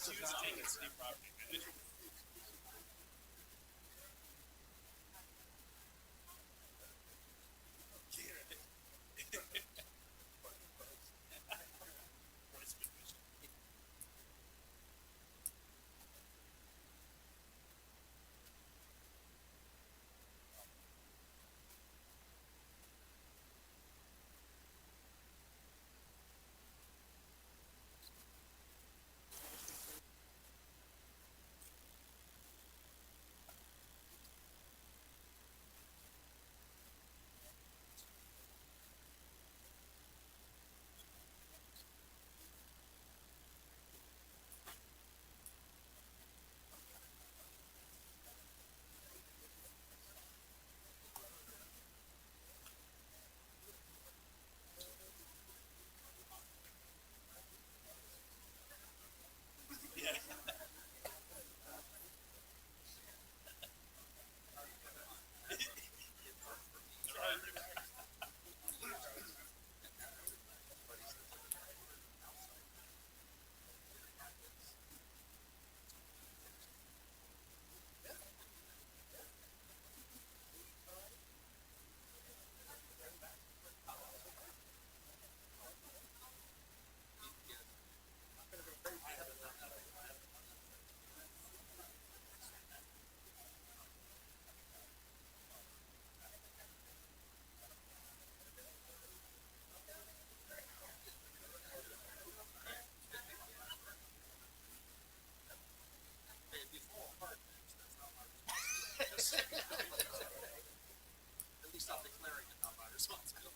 At least I'll declare it not my responsibility.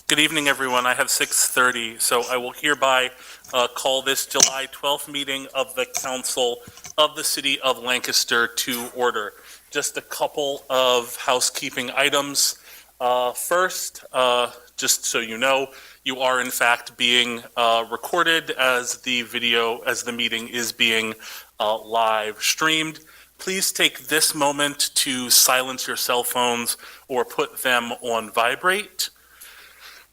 Good evening, everyone. I have 6:30, so I will hereby call this July 12th meeting of the Council of the City of Lancaster to order. Just a couple of housekeeping items. First, just so you know, you are in fact being recorded as the meeting is being live streamed. Please take this moment to silence your cell phones or put them on vibrate.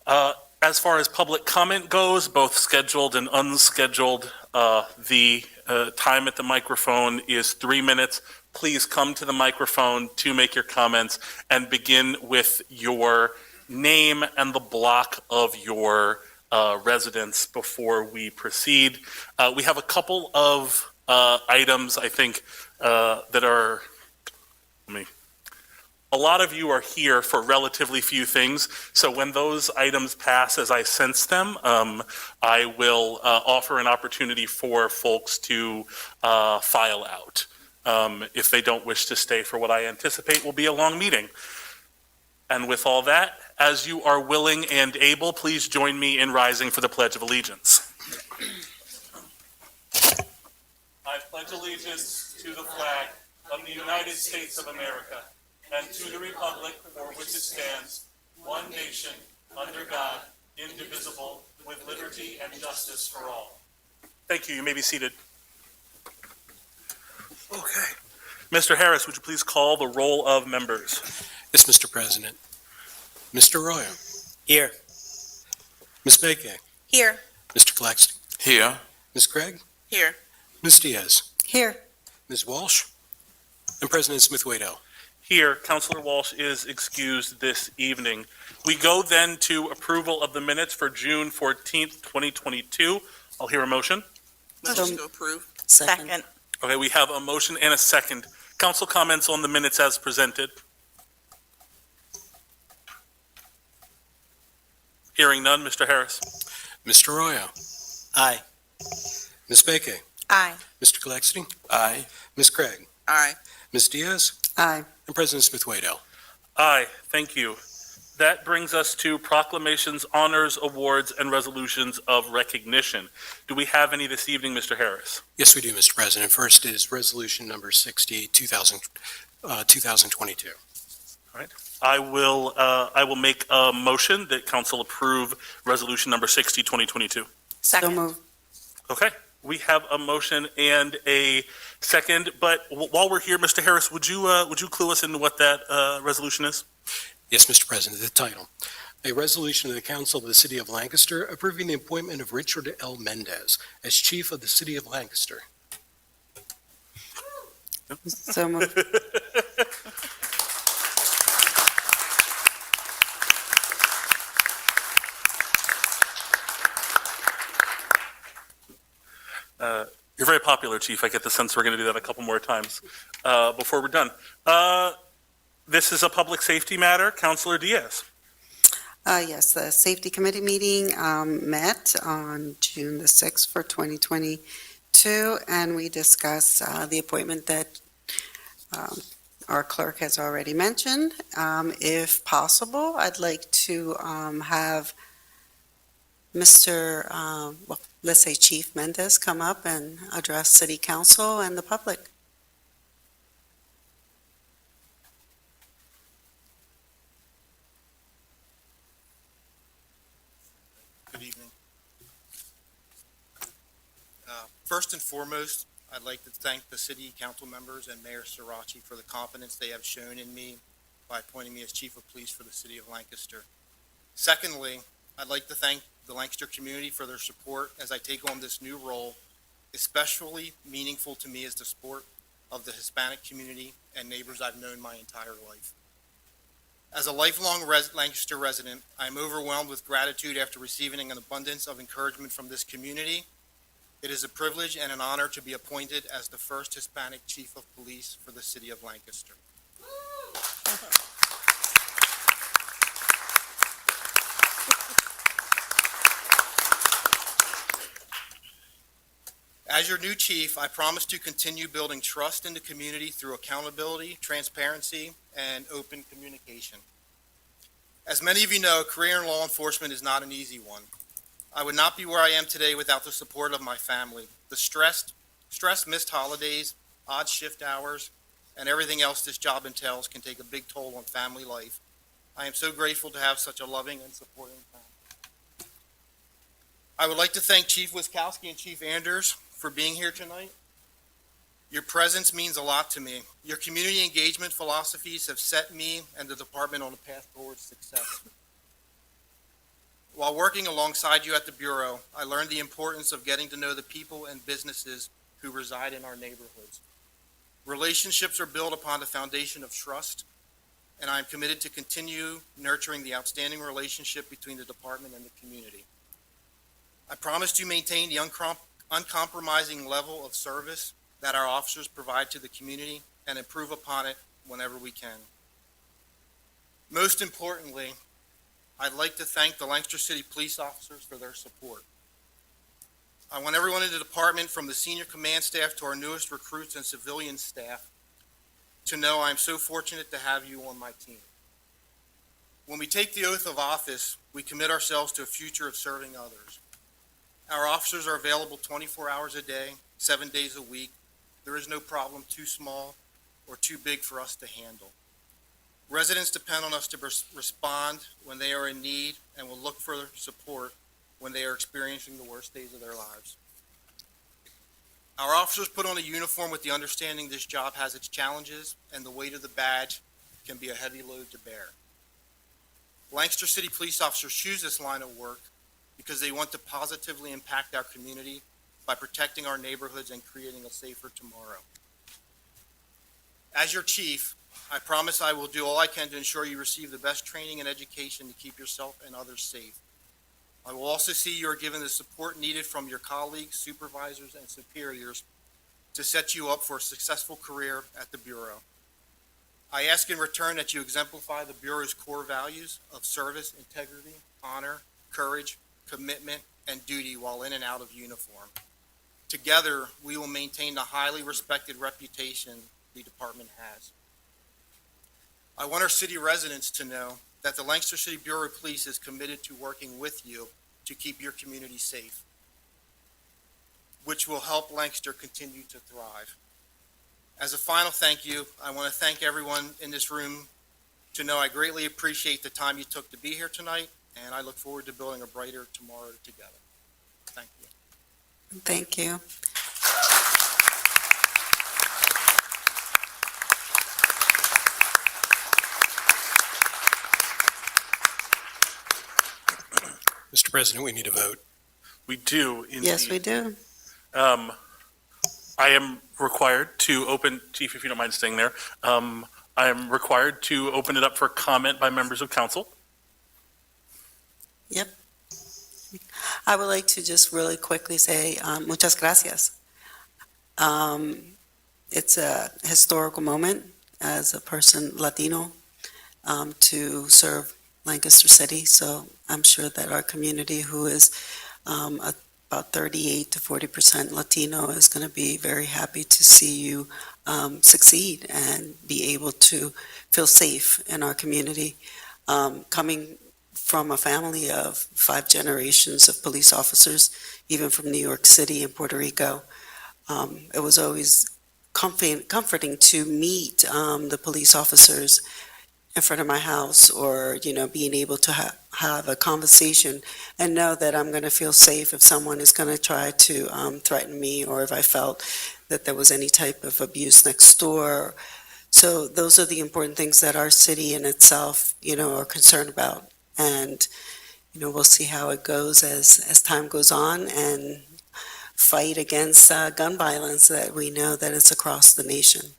As far as public comment goes, both scheduled and unscheduled, the time at the microphone is 3 minutes. Please come to the microphone to make your comments and begin with your name and the block of your residence before we proceed. We have a couple of items, I think, that are, a lot of you are here for relatively few things, so when those items pass as I sense them, I will offer an opportunity for folks to file out if they don't wish to stay for what I anticipate will be a long meeting. And with all that, as you are willing and able, please join me in rising for the Pledge of Allegiance. I pledge allegiance to the flag of the United States of America and to the republic for which it stands, one nation, under God, indivisible, with liberty and justice for all. Thank you. You may be seated. Okay. Mr. Harris, would you please call the roll of members? Yes, Mr. President. Mr. Royo. Here. Ms. Baker. Here. Mr. Claxton. Here. Ms. Craig. Here. Ms. Diaz. Here. Ms. Walsh. And President Smith-Waddell. Here, Councilor Walsh is excused this evening. We go then to approval of the minutes for June 14th, 2022. I'll hear a motion. Motion to approve. Second. Okay, we have a motion and a second. Council comments on the minutes as presented. Hearing none, Mr. Harris. Mr. Royo. Aye. Ms. Baker. Aye. Mr. Claxton. Aye. Ms. Craig. Aye. Ms. Diaz. Aye. And President Smith-Waddell. Aye, thank you. That brings us to proclamations, honors, awards, and resolutions of recognition. Do we have any this evening, Mr. Harris? Yes, we do, Mr. President. First is resolution number 60, 2022. All right. I will make a motion that council approve resolution number 60, 2022. Second. So moved. Okay. We have a motion and a second, but while we're here, Mr. Harris, would you clue us into what that resolution is? Yes, Mr. President, the title. A resolution of the Council of the City of Lancaster approving the appointment of Richard L. Mendez as Chief of the City of Lancaster. So moved. You're very popular, Chief. I get the sense we're going to do that a couple more times before we're done. This is a public safety matter. Councilor Diaz. Yes, the Safety Committee meeting met on June the 6th for 2022, and we discussed the appointment that our clerk has already mentioned. If possible, I'd like to have Mr., well, let's say Chief Mendez come up and address City Council and the public. Good evening. First and foremost, I'd like to thank the city council members and Mayor Sirachi for the confidence they have shown in me by appointing me as Chief of Police for the city of Lancaster. Secondly, I'd like to thank the Lancaster community for their support as I take on this new role. Especially meaningful to me is the support of the Hispanic community and neighbors I've known my entire life. As a lifelong Lancaster resident, I am overwhelmed with gratitude after receiving an abundance of encouragement from this community. It is a privilege and an honor to be appointed as the first Hispanic Chief of Police for the city of Lancaster. As your new chief, I promise to continue building trust in the community through accountability, transparency, and open communication. As many of you know, a career in law enforcement is not an easy one. I would not be where I am today without the support of my family. The stress, missed holidays, odd shift hours, and everything else this job entails can take a big toll on family life. I am so grateful to have such a loving and supporting family. I would like to thank Chief Wiskowski and Chief Anders for being here tonight. Your presence means a lot to me. Your community engagement philosophies have set me and the department on a path towards success. While working alongside you at the Bureau, I learned the importance of getting to know the people and businesses who reside in our neighborhoods. Relationships are built upon the foundation of trust, and I am committed to continue nurturing the outstanding relationship between the department and the community. I promise to maintain the uncompromising level of service that our officers provide to the community and improve upon it whenever we can. Most importantly, I'd like to thank the Lancaster City police officers for their support. I want everyone in the department, from the senior command staff to our newest recruits and civilian staff, to know I'm so fortunate to have you on my team. When we take the oath of office, we commit ourselves to a future of serving others. Our officers are available 24 hours a day, 7 days a week. There is no problem too small or too big for us to handle. Residents depend on us to respond when they are in need and will look for support when they are experiencing the worst days of their lives. Our officers put on a uniform with the understanding this job has its challenges, and the weight of the badge can be a heavy load to bear. Lancaster City police officers choose this line of work because they want to positively impact our community by protecting our neighborhoods and creating a safer tomorrow. As your chief, I promise I will do all I can to ensure you receive the best training and education to keep yourself and others safe. I will also see you are given the support needed from your colleagues, supervisors, and superiors to set you up for a successful career at the Bureau. I ask in return that you exemplify the Bureau's core values of service, integrity, honor, courage, commitment, and duty while in and out of uniform. Together, we will maintain the highly respected reputation the department has. I want our city residents to know that the Lancaster City Bureau of Police is committed to working with you to keep your community safe, which will help Lancaster continue to thrive. As a final thank you, I want to thank everyone in this room to know I greatly appreciate the time you took to be here tonight, and I look forward to building a brighter tomorrow together. Thank you. Thank you. Mr. President, we need a vote. We do indeed. Yes, we do. I am required to open, Chief, if you don't mind staying there. I am required to open it up for comment by members of council. I would like to just really quickly say muchas gracias. It's a historical moment as a person Latino to serve Lancaster City. So I'm sure that our community, who is about 38 to 40% Latino, is going to be very happy to see you succeed and be able to feel safe in our community. Coming from a family of 5 generations of police officers, even from New York City and Puerto Rico, it was always comforting to meet the police officers in front of my house, or being able to have a conversation and know that I'm going to feel safe if someone is going to try to threaten me, or if I felt that there was any type of abuse next door. So those are the important things that our city in itself are concerned about. And we'll see how it goes as time goes on, and fight against gun violence that we know that it's across the nation.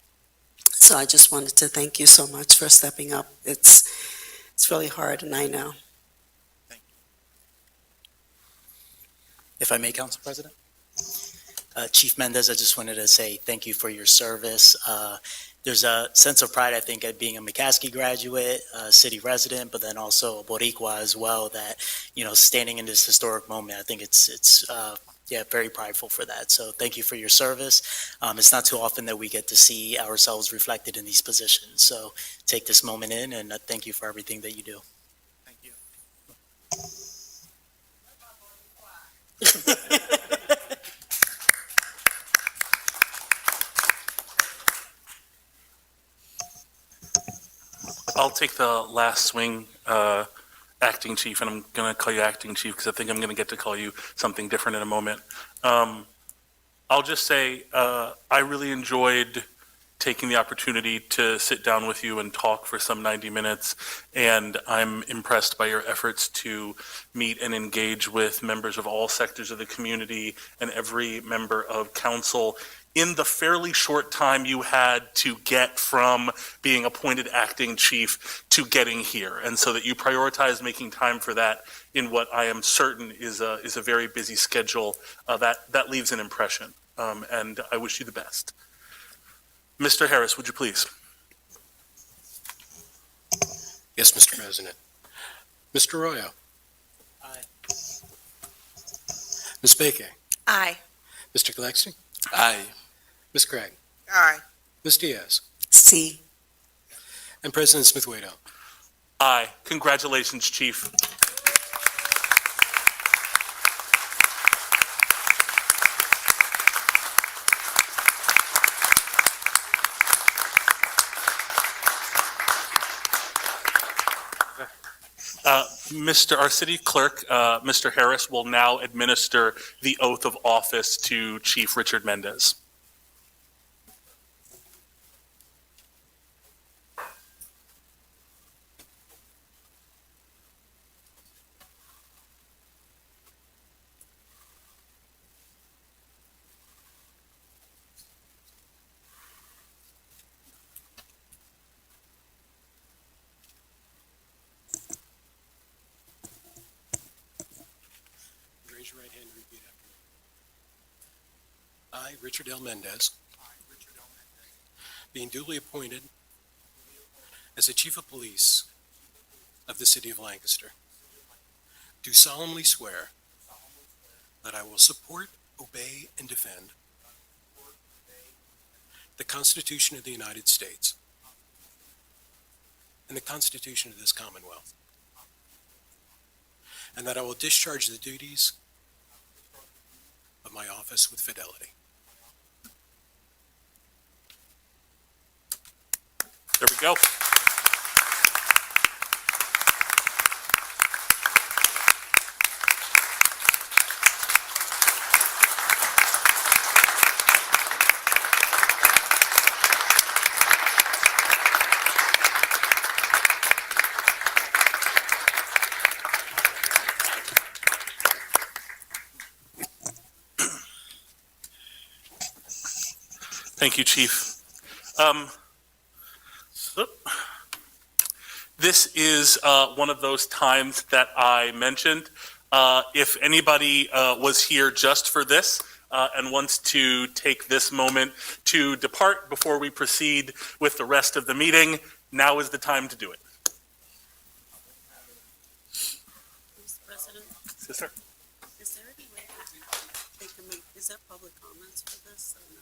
So I just wanted to thank you so much for stepping up. It's really hard, and I know. If I may, Council President? Chief Mendez, I just wanted to say thank you for your service. There's a sense of pride, I think, at being a McCaskey graduate, a city resident, but then also a Boricua as well, that, standing in this historic moment, I think it's very prideful for that. So thank you for your service. It's not too often that we get to see ourselves reflected in these positions. So take this moment in, and thank you for everything that you do. Thank you. I'll take the last swing, acting chief, and I'm going to call you acting chief because I think I'm going to get to call you something different in a moment. I'll just say I really enjoyed taking the opportunity to sit down with you and talk for some 90 minutes, and I'm impressed by your efforts to meet and engage with members of all sectors of the community and every member of council in the fairly short time you had to get from being appointed acting chief to getting here, and so that you prioritize making time for that in what I am certain is a very busy schedule. That leaves an impression, and I wish you the best. Mr. Harris, would you please? Yes, Mr. President. Mr. Arroyo. Aye. Ms. Baker. Aye. Mr. Gillespie. Aye. Ms. Craig. Aye. Ms. Diaz. See. And President Smith-Waito. Aye. Congratulations, Chief. Our city clerk, Mr. Harris, will now administer the oath of office to Chief Richard Mendez. Raise your right hand and repeat after me. I, Richard L. Mendez, being duly appointed as the Chief of Police of the City of Lancaster, do solemnly swear that I will support, obey, and defend the Constitution of the United States and the Constitution of this Commonwealth, and that I will discharge the duties of my office with fidelity. There we go. Thank you, Chief. Oop. This is one of those times that I mentioned. If anybody was here just for this and wants to take this moment to depart before we proceed with the rest of the meeting, now is the time to do it. Mr. President, Yes, sir. is there any way that they can make, is there public comments for this or no?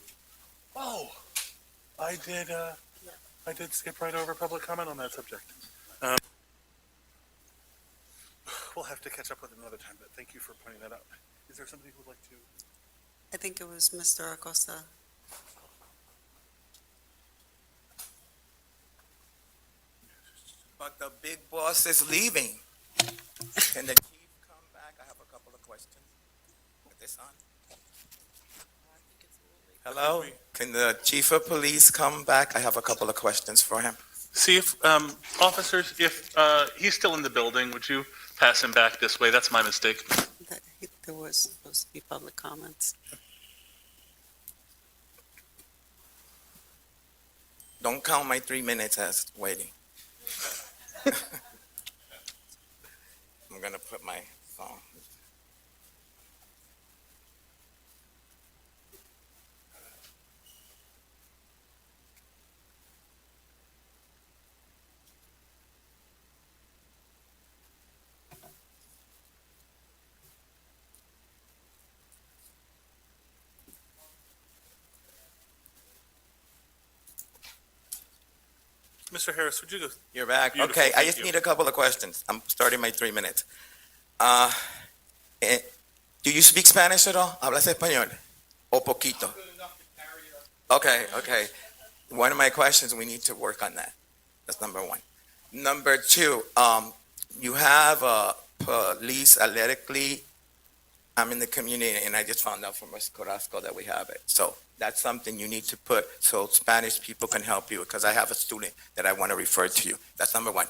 Oh, I did skip right over public comment on that subject. We'll have to catch up with it another time, but thank you for pointing that out. Is there somebody who would like to? I think it was Mr. Acosta. But the big boss is leaving. Can the chief come back? I have a couple of questions. Is this on? Hello? Can the chief of police come back? I have a couple of questions for him. See if, officers, if he's still in the building, would you pass him back this way? That's my mistake. That there was supposed to be public comments. Don't count my 3 minutes as waiting. I'm gonna put my phone. Mr. Harris, would you go? You're back? Beautiful, Okay, I thank just you. need a couple of questions. I'm starting my 3 minutes. Do you speak Spanish at all? ¿Hablas español? O poquito? Okay, okay. One of my questions, we need to work on that. That's number one. Number two, you have police athletically. I'm in the community, and I just found out from Ms. Carrasco that we have it. So that's something you need to put so Spanish people can help you, because I have a student that I want to refer to you. That's number one.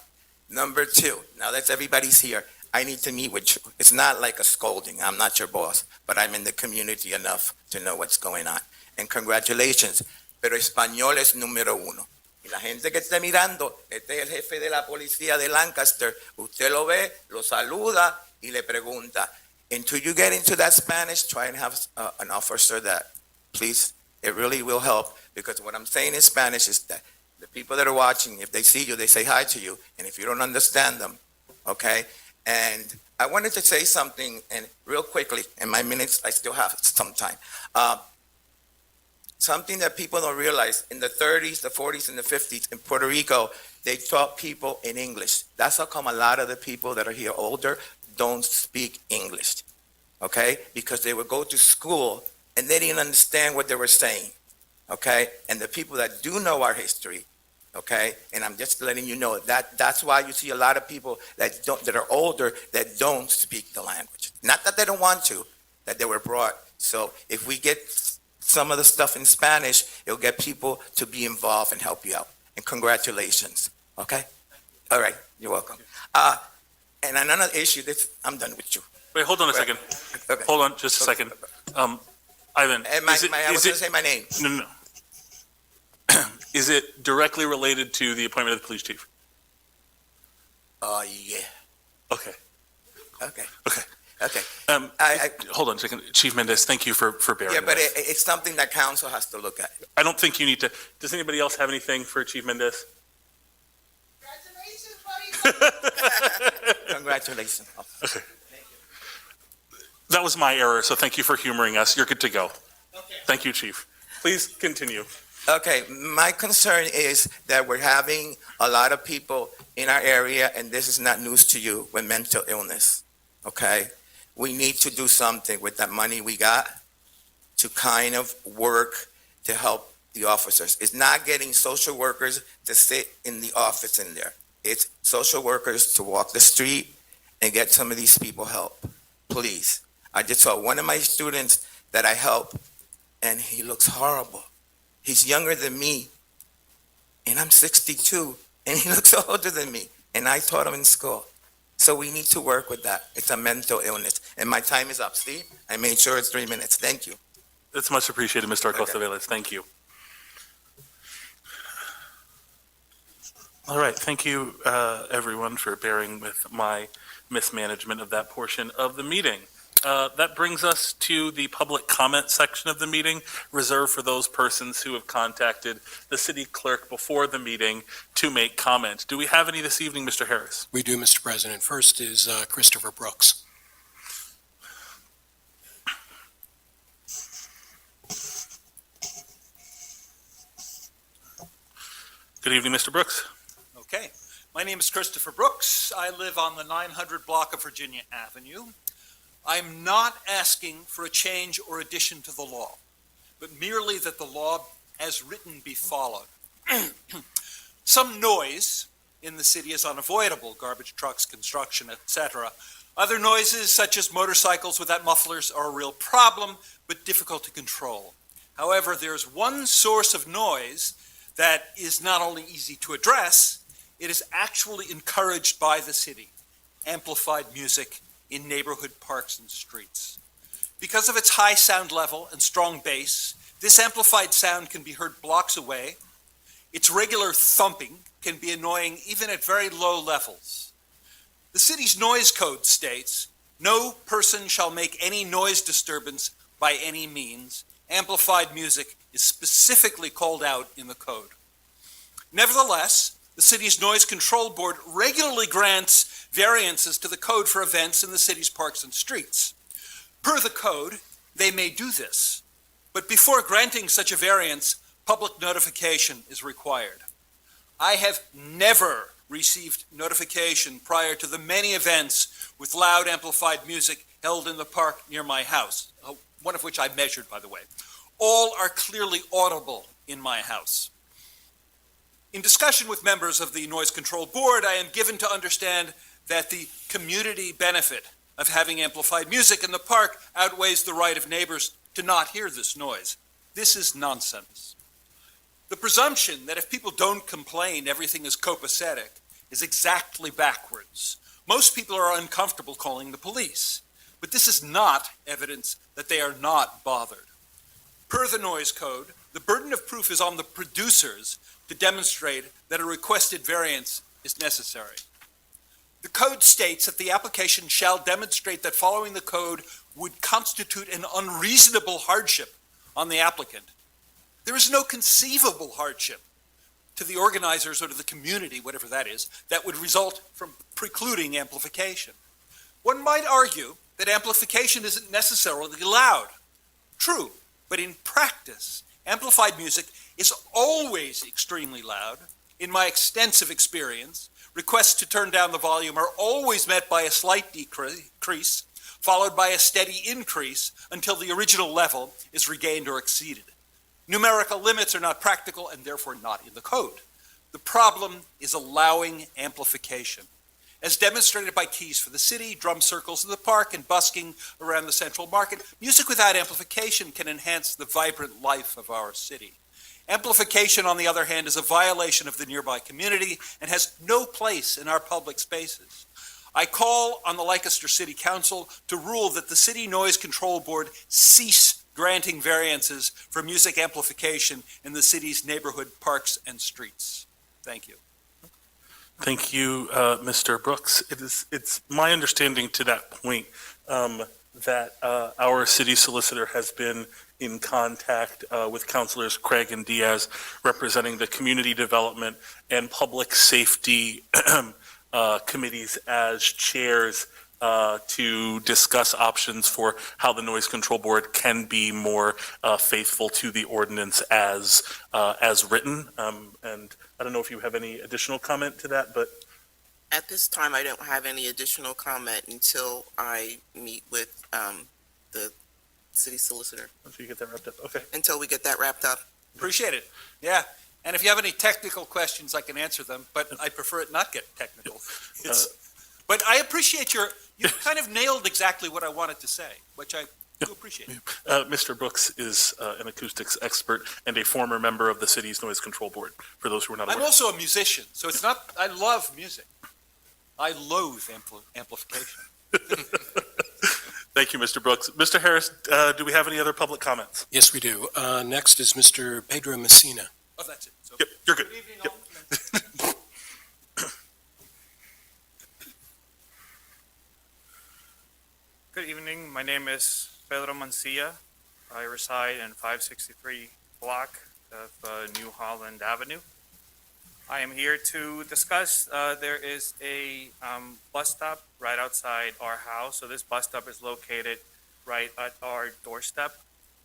Number two, now that everybody's here, I need to meet with you. It's not like a scolding. I'm not your boss, but I'm in the community enough to know what's going on. And congratulations, pero español es número uno. Y la gente que esté mirando, este es el jefe de la policía de Lancaster. Usted lo ve, lo saluda y le pregunta. Until you get into that Spanish, try and have an officer that, please, it really will help, because what I'm saying in Spanish is that the people that are watching, if they see you, they say hi to you, and if you don't understand them, okay? And I wanted to say something, and real quickly, in my minutes, I still have some time. Something that people don't realize, in the 30s, the 40s, and the 50s, in Puerto Rico, they taught people in English. That's how come a lot of the people that are here older don't speak English, okay? Because they would go to school and they didn't understand what they were saying, okay? And the people that do know our history, okay, and I'm just letting you know that's why you see a lot of people that are older that don't speak the language. Not that they don't want to, that they were brought. So if we get some of the stuff in Spanish, it'll get people to be involved and help you out. And congratulations, okay? All right, you're welcome. And another issue, I'm done with you. Wait, hold on a second. Okay. Hold on just a second. Ivan, And is it, I was is going it, to say my name. no. Is it directly related to the appointment of the police chief? Yeah. Okay. Okay. Okay. Okay. I hold on a second. Chief Mendez, thank you for bearing Yeah, but with. it's something that council has to look at. I don't think you need to. Does anybody else have anything for Chief Mendez? Congratulations. That was my error, so thank you for humoring us. You're good to go. Thank you, Chief. Please continue. Okay, my concern is that we're having a lot of people in our area, and this is not news to you, with mental illness, okay? We need to do something with that money we got to kind of work to help the officers. It's not getting social workers to sit in the office in there. It's social workers to walk the street and get some of these people help, please. I just saw one of my students that I help, and he looks horrible. He's younger than me, and I'm 62, and he looks older than me, and I taught him in school. So we need to work with that. It's a mental illness, and my time is up. See, I made sure it's 3 minutes. Thank you. It's much appreciated, Mr. Acosta Okay. Velez. Thank you. All right, thank you, everyone, for bearing with my mismanagement of that portion of the meeting. That brings us to the public comment section of the meeting, reserved for those persons who have contacted the city clerk before the meeting to make comment. Do we have any this evening, Mr. Harris? We do, Mr. President. First is Christopher Brooks. Good evening, Mr. Brooks. Okay. My name is Christopher Brooks. I live on the 900 block of Virginia Avenue. I'm not asking for a change or addition to the law, but merely that the law as written be followed. Some noise in the city is unavoidable, garbage trucks, construction, etc. Other noises, such as motorcycles without mufflers, are a real problem, but difficult to control. However, there's one source of noise that is not only easy to address, it is actually encouraged by the city: amplified music in neighborhood parks and streets. Because of its high sound level and strong bass, this amplified sound can be heard blocks away. Its regular thumping can be annoying even at very low levels. The city's noise code states, "No person shall make any noise disturbance by any means." Amplified music is specifically called out in the code. Nevertheless, the city's noise control board regularly grants variances to the code for events in the city's parks and streets. Per the code, they may do this, but before granting such a variance, public notification is required. I have never received notification prior to the many events with loud amplified music held in the park near my house, one of which I measured, by the way. All are clearly audible in my house. In discussion with members of the Noise Control Board, I am given to understand that the community benefit of having amplified music in the park outweighs the right of neighbors to not hear this noise. This is nonsense. The presumption that if people don't complain, everything is copacetic is exactly backwards. Most people are uncomfortable calling the police, but this is not evidence that they are not bothered. Per the noise code, the burden of proof is on the producers to demonstrate that a requested variance is necessary. The code states that the application shall demonstrate that following the code would constitute an unreasonable hardship on the applicant. There is no conceivable hardship to the organizers or to the community, whatever that is, that would result from precluding amplification. One might argue that amplification isn't necessarily loud. True, but in practice, amplified music is always extremely loud. In my extensive experience, requests to turn down the volume are always met by a slight decrease, followed by a steady increase until the original level is regained or exceeded. Numerical limits are not practical and therefore not in the code. The problem is allowing amplification. As demonstrated by keys for the city, drum circles in the park, and busking around the central market, music without amplification can enhance the vibrant life of our city. Amplification, on the other hand, is a violation of the nearby community and has no place in our public spaces. I call on the Lancaster City Council to rule that the City Noise Control Board cease granting variances for music amplification in the city's neighborhood parks and streets. Thank you. Thank you, Mr. Brooks. It's my understanding to that point that our city solicitor has been in contact with Councilors Craig and Diaz, representing the community development and public safety committees as chairs to discuss options for how the Noise Control Board can be more faithful to the ordinance as written. And I don't know if you have any additional comment to that, but At this time, I don't have any additional comment until I meet with the city solicitor, once you get that wrapped up, okay. until we get that wrapped up. Appreciate it. Yeah. And if you have any technical questions, I can answer them, but I prefer it not get technical. But I appreciate you kind of nailed exactly what I wanted to say, which I do appreciate. Mr. Brooks is an acoustics expert and a former member of the city's Noise Control Board, for those who are not I'm aware. also a musician, so it's not, I love music. I loathe amplification. Thank you, Mr. Brooks. Mr. Harris, do we have any other public comments? Yes, we do. Next is Mr. Pedro Messina. Oh, that's it. So, Yep, you're good. Good evening, Yep. all. Good evening. My name is Pedro Mancilla. I reside in 563 block of New Holland Avenue. I am here to discuss, there is a bus stop right outside our house. So this bus stop is located right at our doorstep.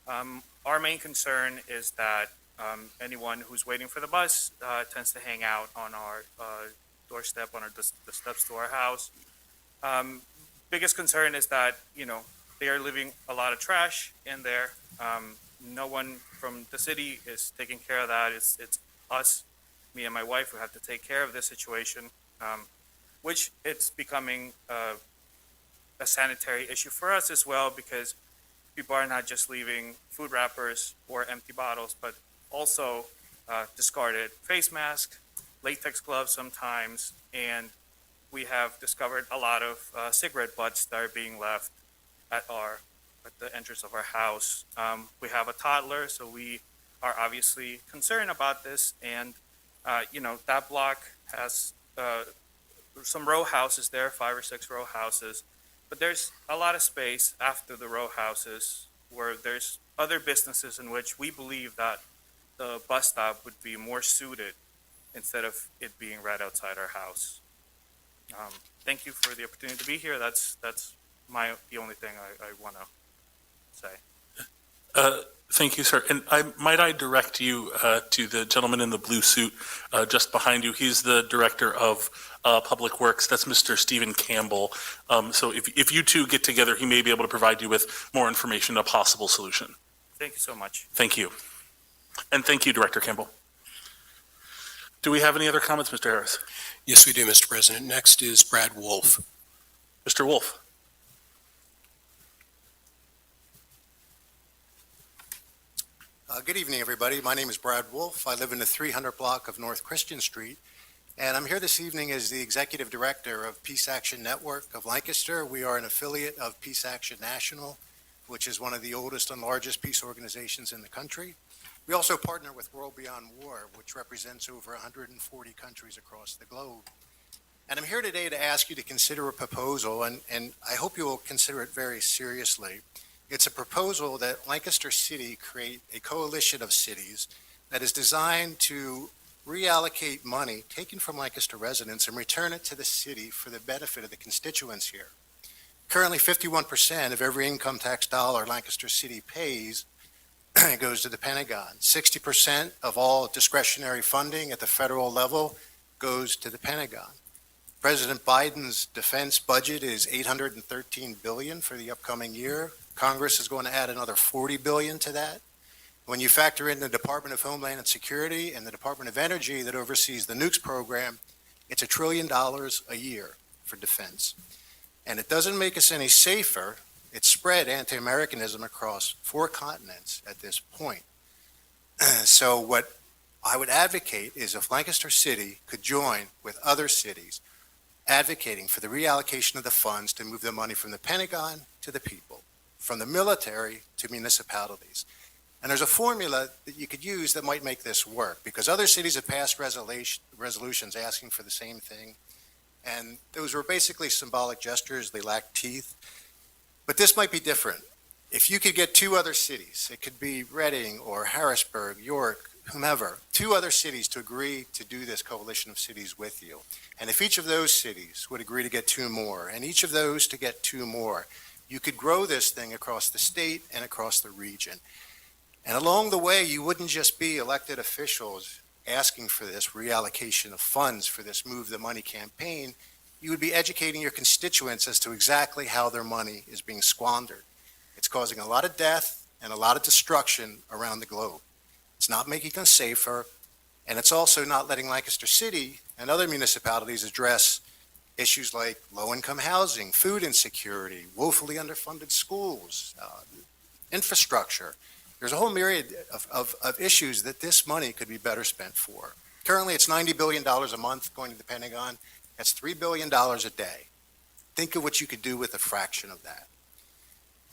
Our main concern is that anyone who's waiting for the bus tends to hang out on our doorstep, on the steps to our house. Biggest concern is that, they are leaving a lot of trash in there. No one from the city is taking care of that. It's us, me and my wife, who have to take care of this situation, which it's becoming a sanitary issue for us as well, because people are not just leaving food wrappers or empty bottles, but also discarded face masks, latex gloves sometimes, and we have discovered a lot of cigarette butts that are being left at the entrance of our house. We have a toddler, so we are obviously concerned about this. And that block has some row houses there, 5 or 6 row houses, but there's a lot of space after the row houses where there's other businesses in which we believe that the bus stop would be more suited instead of it being right outside our house. Thank you for the opportunity to be here. That's the only thing I want to say. Thank you, sir. And might I direct you to the gentleman in the blue suit just behind you? He's the Director of Public Works. That's Mr. Stephen Campbell. So if you two get together, he may be able to provide you with more information, a possible solution. Thank you so much. Thank you. And thank you, Director Campbell. Do we have any other comments, Mr. Harris? Yes, we do, Mr. President. Next is Brad Wolf. Mr. Wolf? Good evening, everybody. My name is Brad Wolf. I live in the 300 block of North Christian Street, and I'm here this evening as the Executive Director of Peace Action Network of Lancaster. We are an affiliate of Peace Action National, which is one of the oldest and largest peace organizations in the country. We also partner with World Beyond War, which represents over 140 countries across the globe. And I'm here today to ask you to consider a proposal, and I hope you will consider it very seriously. It's a proposal that Lancaster City create a coalition of cities that is designed to reallocate money taken from Lancaster residents and return it to the city for the benefit of the constituents here. Currently, 51% of every income tax dollar Lancaster City pays goes to the Pentagon. 60% of all discretionary funding at the federal level goes to the Pentagon. President Biden's defense budget is $813 billion for the upcoming year. Congress is going to add another $40 billion to that. When you factor in the Department of Homeland Security and the Department of Energy that oversees the nukes program, it's $1 trillion a year for defense. And it doesn't make us any safer. It's spread anti-Americanism across 4 continents at this point. So what I would advocate is if Lancaster City could join with other cities advocating for the reallocation of the funds to move the money from the Pentagon to the people, from the military to municipalities. And there's a formula that you could use that might make this work, because other cities have passed resolutions asking for the same thing. And those were basically symbolic gestures. They lacked teeth. But this might be different. If you could get 2 other cities, it could be Reading or Harrisburg, York, whomever, 2 other cities to agree to do this coalition of cities with you. And if each of those cities would agree to get 2 more, and each of those to get 2 more, you could grow this thing across the state and across the region. And along the way, you wouldn't just be elected officials asking for this reallocation of funds for this Move the Money campaign. You would be educating your constituents as to exactly how their money is being squandered. It's causing a lot of death and a lot of destruction around the globe. It's not making us safer, and it's also not letting Lancaster City and other municipalities address issues like low-income housing, food insecurity, woefully underfunded schools, infrastructure. There's a whole myriad of issues that this money could be better spent for. Currently, it's $90 billion a month going to the Pentagon. That's $3 billion a day. Think of what you could do with a fraction of that.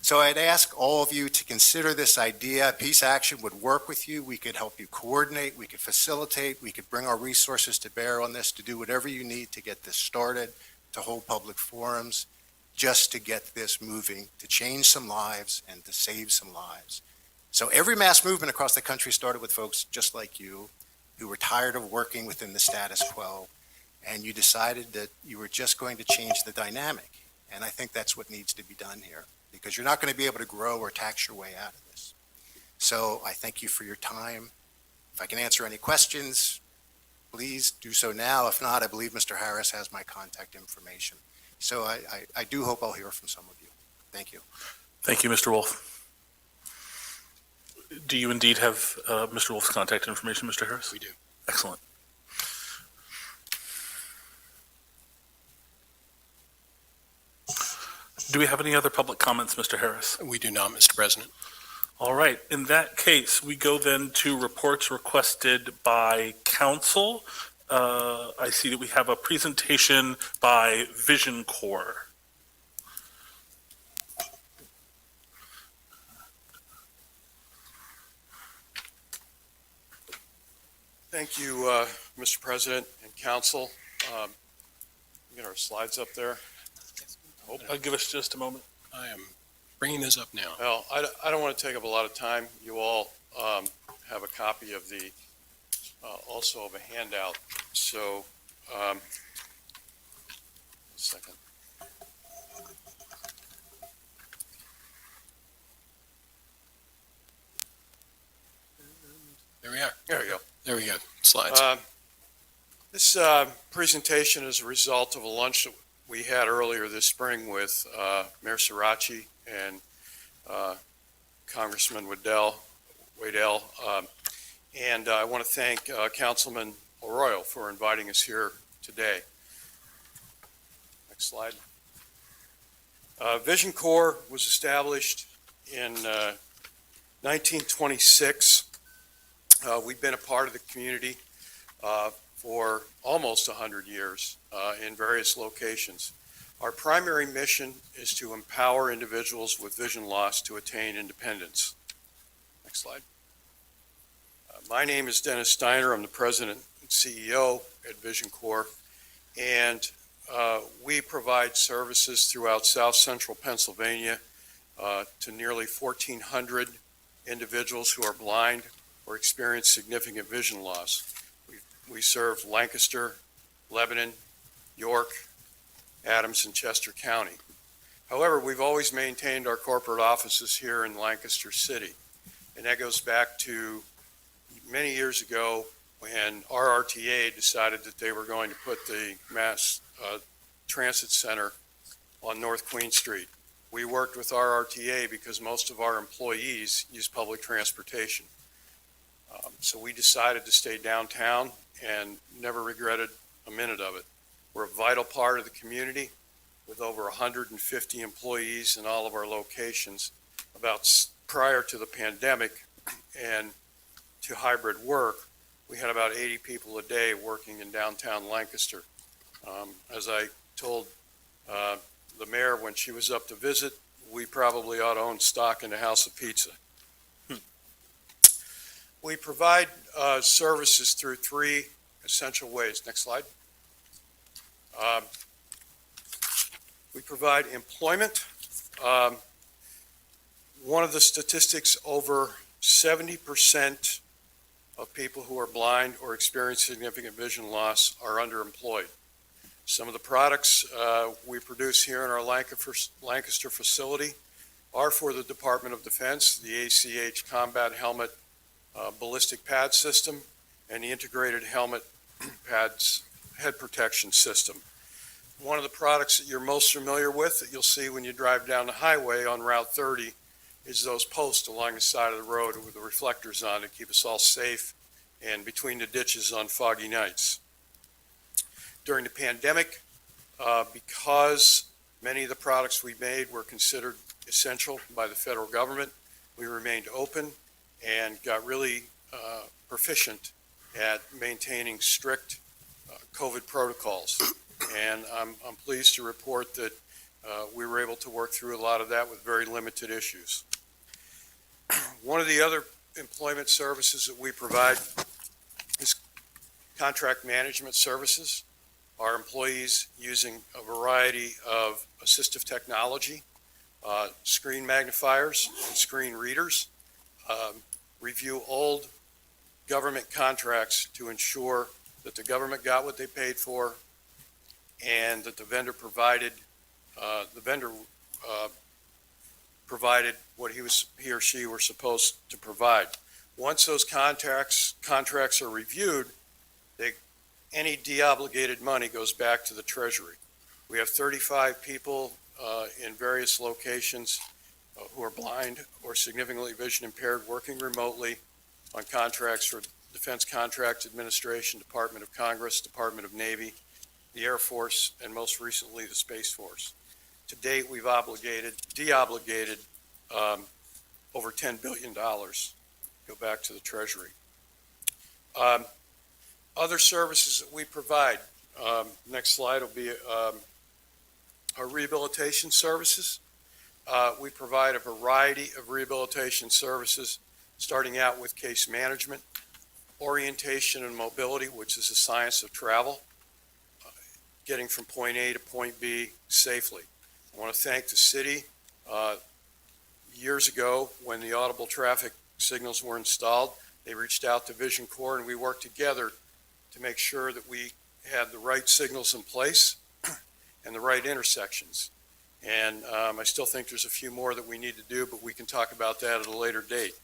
So I'd ask all of you to consider this idea. Peace Action would work with you. We could help you coordinate. We could facilitate. We could bring our resources to bear on this to do whatever you need to get this started, to hold public forums. just to get this moving, to change some lives and to save some lives. So every mass movement across the country started with folks just like you, who were tired of working within the status quo, and you decided that you were just going to change the dynamic. And I think that's what needs to be done here, because you're not going to be able to grow or tax your way out of this. So I thank you for your time. If I can answer any questions, please do so now. If not, I believe Mr. Harris has my contact information. So I do hope I'll hear from some of you. Thank you. Thank you, Mr. Wolf. Do you indeed have Mr. Wolf's contact information, Mr. Harris? We do. Excellent. Do we have any other public comments, Mr. Harris? We do not, Mr. President. All right. In that case, we go then to reports requested by council. I see that we have a presentation by Vision Corps. Thank you, Mr. President and council. Get our slides up there. Give us just a moment. I am bringing this up now. Well, I don't want to take up a lot of time. You all have a copy of the, also of a handout. So, a second. There we are. There we go. There we go. Slides. This presentation is a result of a lunch that we had earlier this spring with Mayor Sirachi and Congressman Waddell. And I want to thank Councilman Arroyo for inviting us here today. Next slide. Vision Corps was established in 1926. We've been a part of the community for almost 100 years in various locations. Our primary mission is to empower individuals with vision loss to attain independence. Next slide. My name is Dennis Steiner. I'm the president and CEO at Vision Corps, and we provide services throughout South Central Pennsylvania to nearly 1,400 individuals who are blind or experience significant vision loss. We serve Lancaster, Lebanon, York, Adams, and Chester County. However, we've always maintained our corporate offices here in Lancaster City, and that goes back to many years ago when RRTA decided that they were going to put the mass transit center on North Queen Street. We worked with RRTA because most of our employees use public transportation. So we decided to stay downtown and never regretted a minute of it. We're a vital part of the community with over 150 employees in all of our locations. Prior to the pandemic and to hybrid work, we had about 80 people a day working in downtown Lancaster. As I told the mayor when she was up to visit, we probably ought to own stock in the House of Pizza. We provide services through three essential ways. Next slide. We provide employment. One of the statistics, over 70% of people who are blind or experience significant vision loss are underemployed. Some of the products we produce here in our Lancaster facility are for the Department of Defense, the ACH Combat Helmet Ballistic Pad System, and the Integrated Helmet Pads Head Protection System. One of the products that you're most familiar with that you'll see when you drive down the highway on Route 30 is those posts along the side of the road with the reflectors on to keep us all safe and between the ditches on foggy nights. During the pandemic, because many of the products we made were considered essential by the federal government, we remained open and got really proficient at maintaining strict COVID protocols. And I'm pleased to report that we were able to work through a lot of that with very limited issues. One of the other employment services that we provide is contract management services. our employees using a variety of assistive technology, screen magnifiers and screen readers, review old government contracts to ensure that the government got what they paid for and that the vendor provided what he or she were supposed to provide. Once those contracts are reviewed, any de-obligated money goes back to the Treasury. We have 35 people in various locations who are blind or significantly vision impaired working remotely on contracts for Defense Contract Administration, Department of Congress, Department of Navy, the Air Force, and most recently the Space Force. To date, we've de-obligated over $10 billion go back to the Treasury. Other services that we provide, next slide will be our rehabilitation services. We provide a variety of rehabilitation services, starting out with case management, orientation and mobility, which is the science of travel, getting from point A to point B safely. I want to thank the city. Years ago, when the audible traffic signals were installed, they reached out to Vision Corps and we worked together to make sure that we had the right signals in place and the right intersections. And I still think there's a few more that we need to do, but we can talk about that at a later date.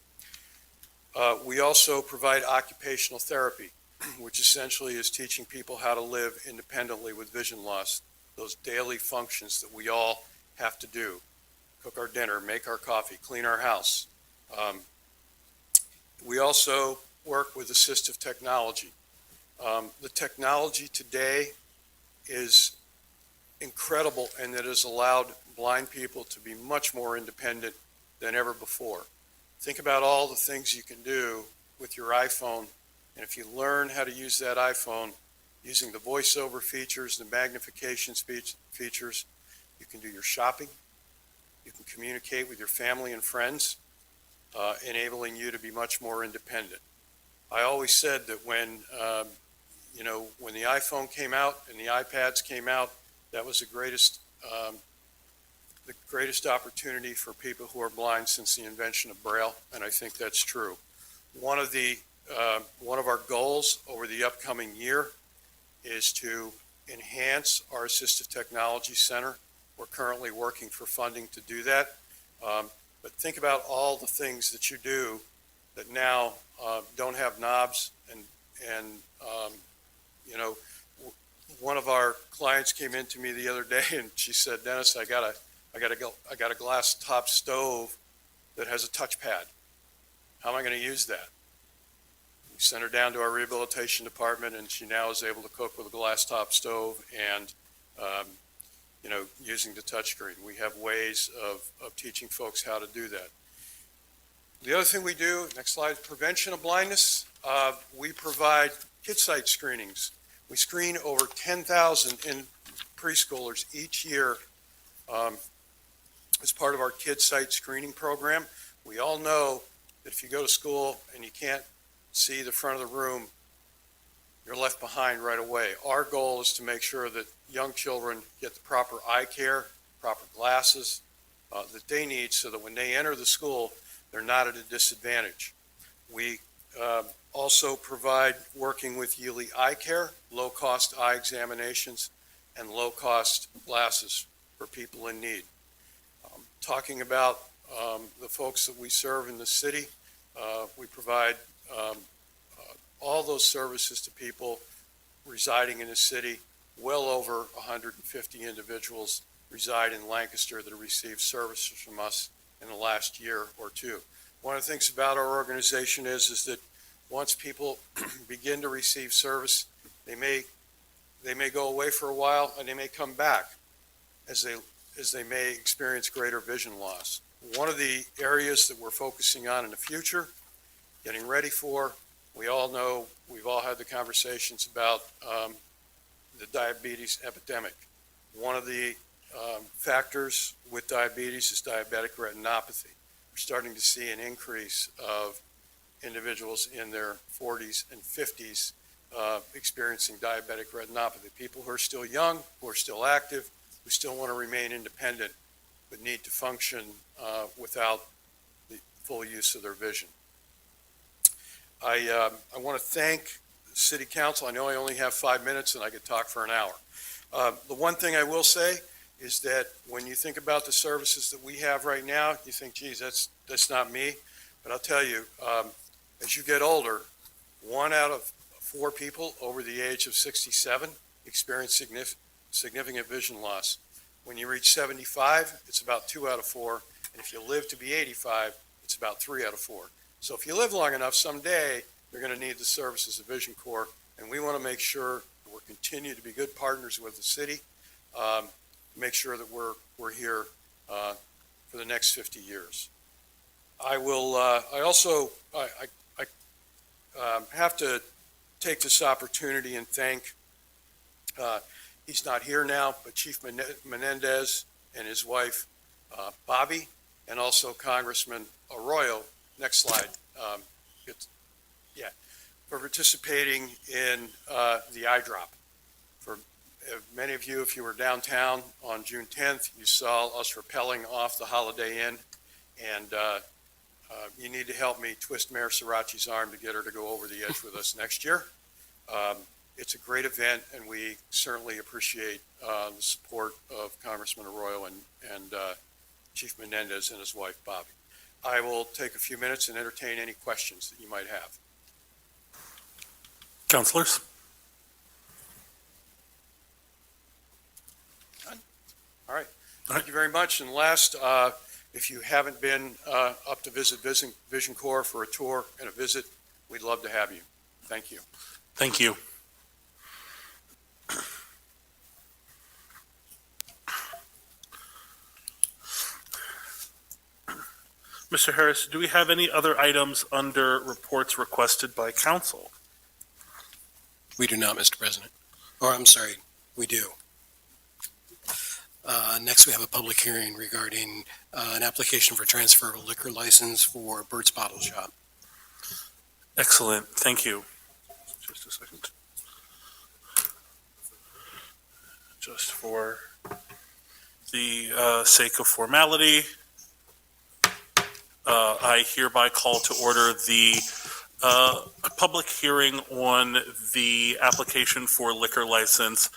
We also provide occupational therapy, which essentially is teaching people how to live independently with vision loss, those daily functions that we all have to do. Cook our dinner, make our coffee, clean our house. We also work with assistive technology. The technology today is incredible, and it has allowed blind people to be much more independent than ever before. Think about all the things you can do with your iPhone, and if you learn how to use that iPhone using the voiceover features, the magnification features, you can do your shopping, you can communicate with your family and friends, enabling you to be much more independent. I always said that when the iPhone came out and the iPads came out, that was the greatest opportunity for people who are blind since the invention of Braille, and I think that's true. One of our goals over the upcoming year is to enhance our Assistive Technology Center. We're currently working for funding to do that. But think about all the things that you do that now don't have knobs, and one of our clients came in to me the other day and she said, "Dennis, I got a glass top stove that has a touchpad. How am I going to use that?" We sent her down to our rehabilitation department, and she now is able to cook with a glass top stove and using the touchscreen. We have ways of teaching folks how to do that. The other thing we do, next slide, is prevention of blindness. We provide kid sight screenings. We screen over 10,000 in preschoolers each year as part of our kid sight screening program. We all know that if you go to school and you can't see the front of the room, you're left behind right away. Our goal is to make sure that young children get the proper eye care, proper glasses that they need so that when they enter the school, they're not at a disadvantage. We also provide, working with Yearly Eye Care, low-cost eye examinations and low-cost glasses for people in need. Talking about the folks that we serve in the city, we provide all those services to people residing in the city. Well over 150 individuals reside in Lancaster that have received services from us in the last year or two. One of the things about our organization is that once people begin to receive service, they may go away for a while, and they may come back as they may experience greater vision loss. One of the areas that we're focusing on in the future, getting ready for, we all know, we've all had the conversations about the diabetes epidemic. One of the factors with diabetes is diabetic retinopathy. We're starting to see an increase of individuals in their 40s and 50s experiencing diabetic retinopathy, people who are still young, who are still active, who still want to remain independent, but need to function without the full use of their vision. I want to thank the City Council. I know I only have 5 minutes and I could talk for an hour. The one thing I will say is that when you think about the services that we have right now, you think, geez, that's not me. But I'll tell you, as you get older, 1 out of 4 people over the age of 67 experience significant vision loss. When you reach 75, it's about 2 out of 4. And if you live to be 85, it's about 3 out of 4. So if you live long enough, someday you're going to need the services of Vision Corps. And we want to make sure that we're continue to be good partners with the city, make sure that we're here for the next 50 years. I will. I also have to take this opportunity and thank. He's not here now, but Chief Menendez and his wife Bobby, and also Congressman Arroyo. Next slide. For participating in the eye drop. For many of you, if you were downtown on June 10th, you saw us rappelling off the Holiday Inn, and you need to help me twist Mayor Sirachi's arm to get her to go over the edge with us next year. It's a great event, and we certainly appreciate the support of Congressman Arroyo and Chief Menendez and his wife, Bobby. I will take a few minutes and entertain any questions that you might have. Councilors? All right. Thank you very much. And last, if you haven't been up to visit Vision Corps for a tour and a visit, we'd love to have you. Thank you. Thank you. Mr. Harris, do we have any other items under reports requested by council? We do not, Mr. President. Or, I'm sorry, we do. Next, we have a public hearing regarding an application for transfer of a liquor license for Bert's Bottle Shop. Excellent, thank you. Just a second. Just for the sake of formality, I hereby call to order the public hearing on the application for liquor license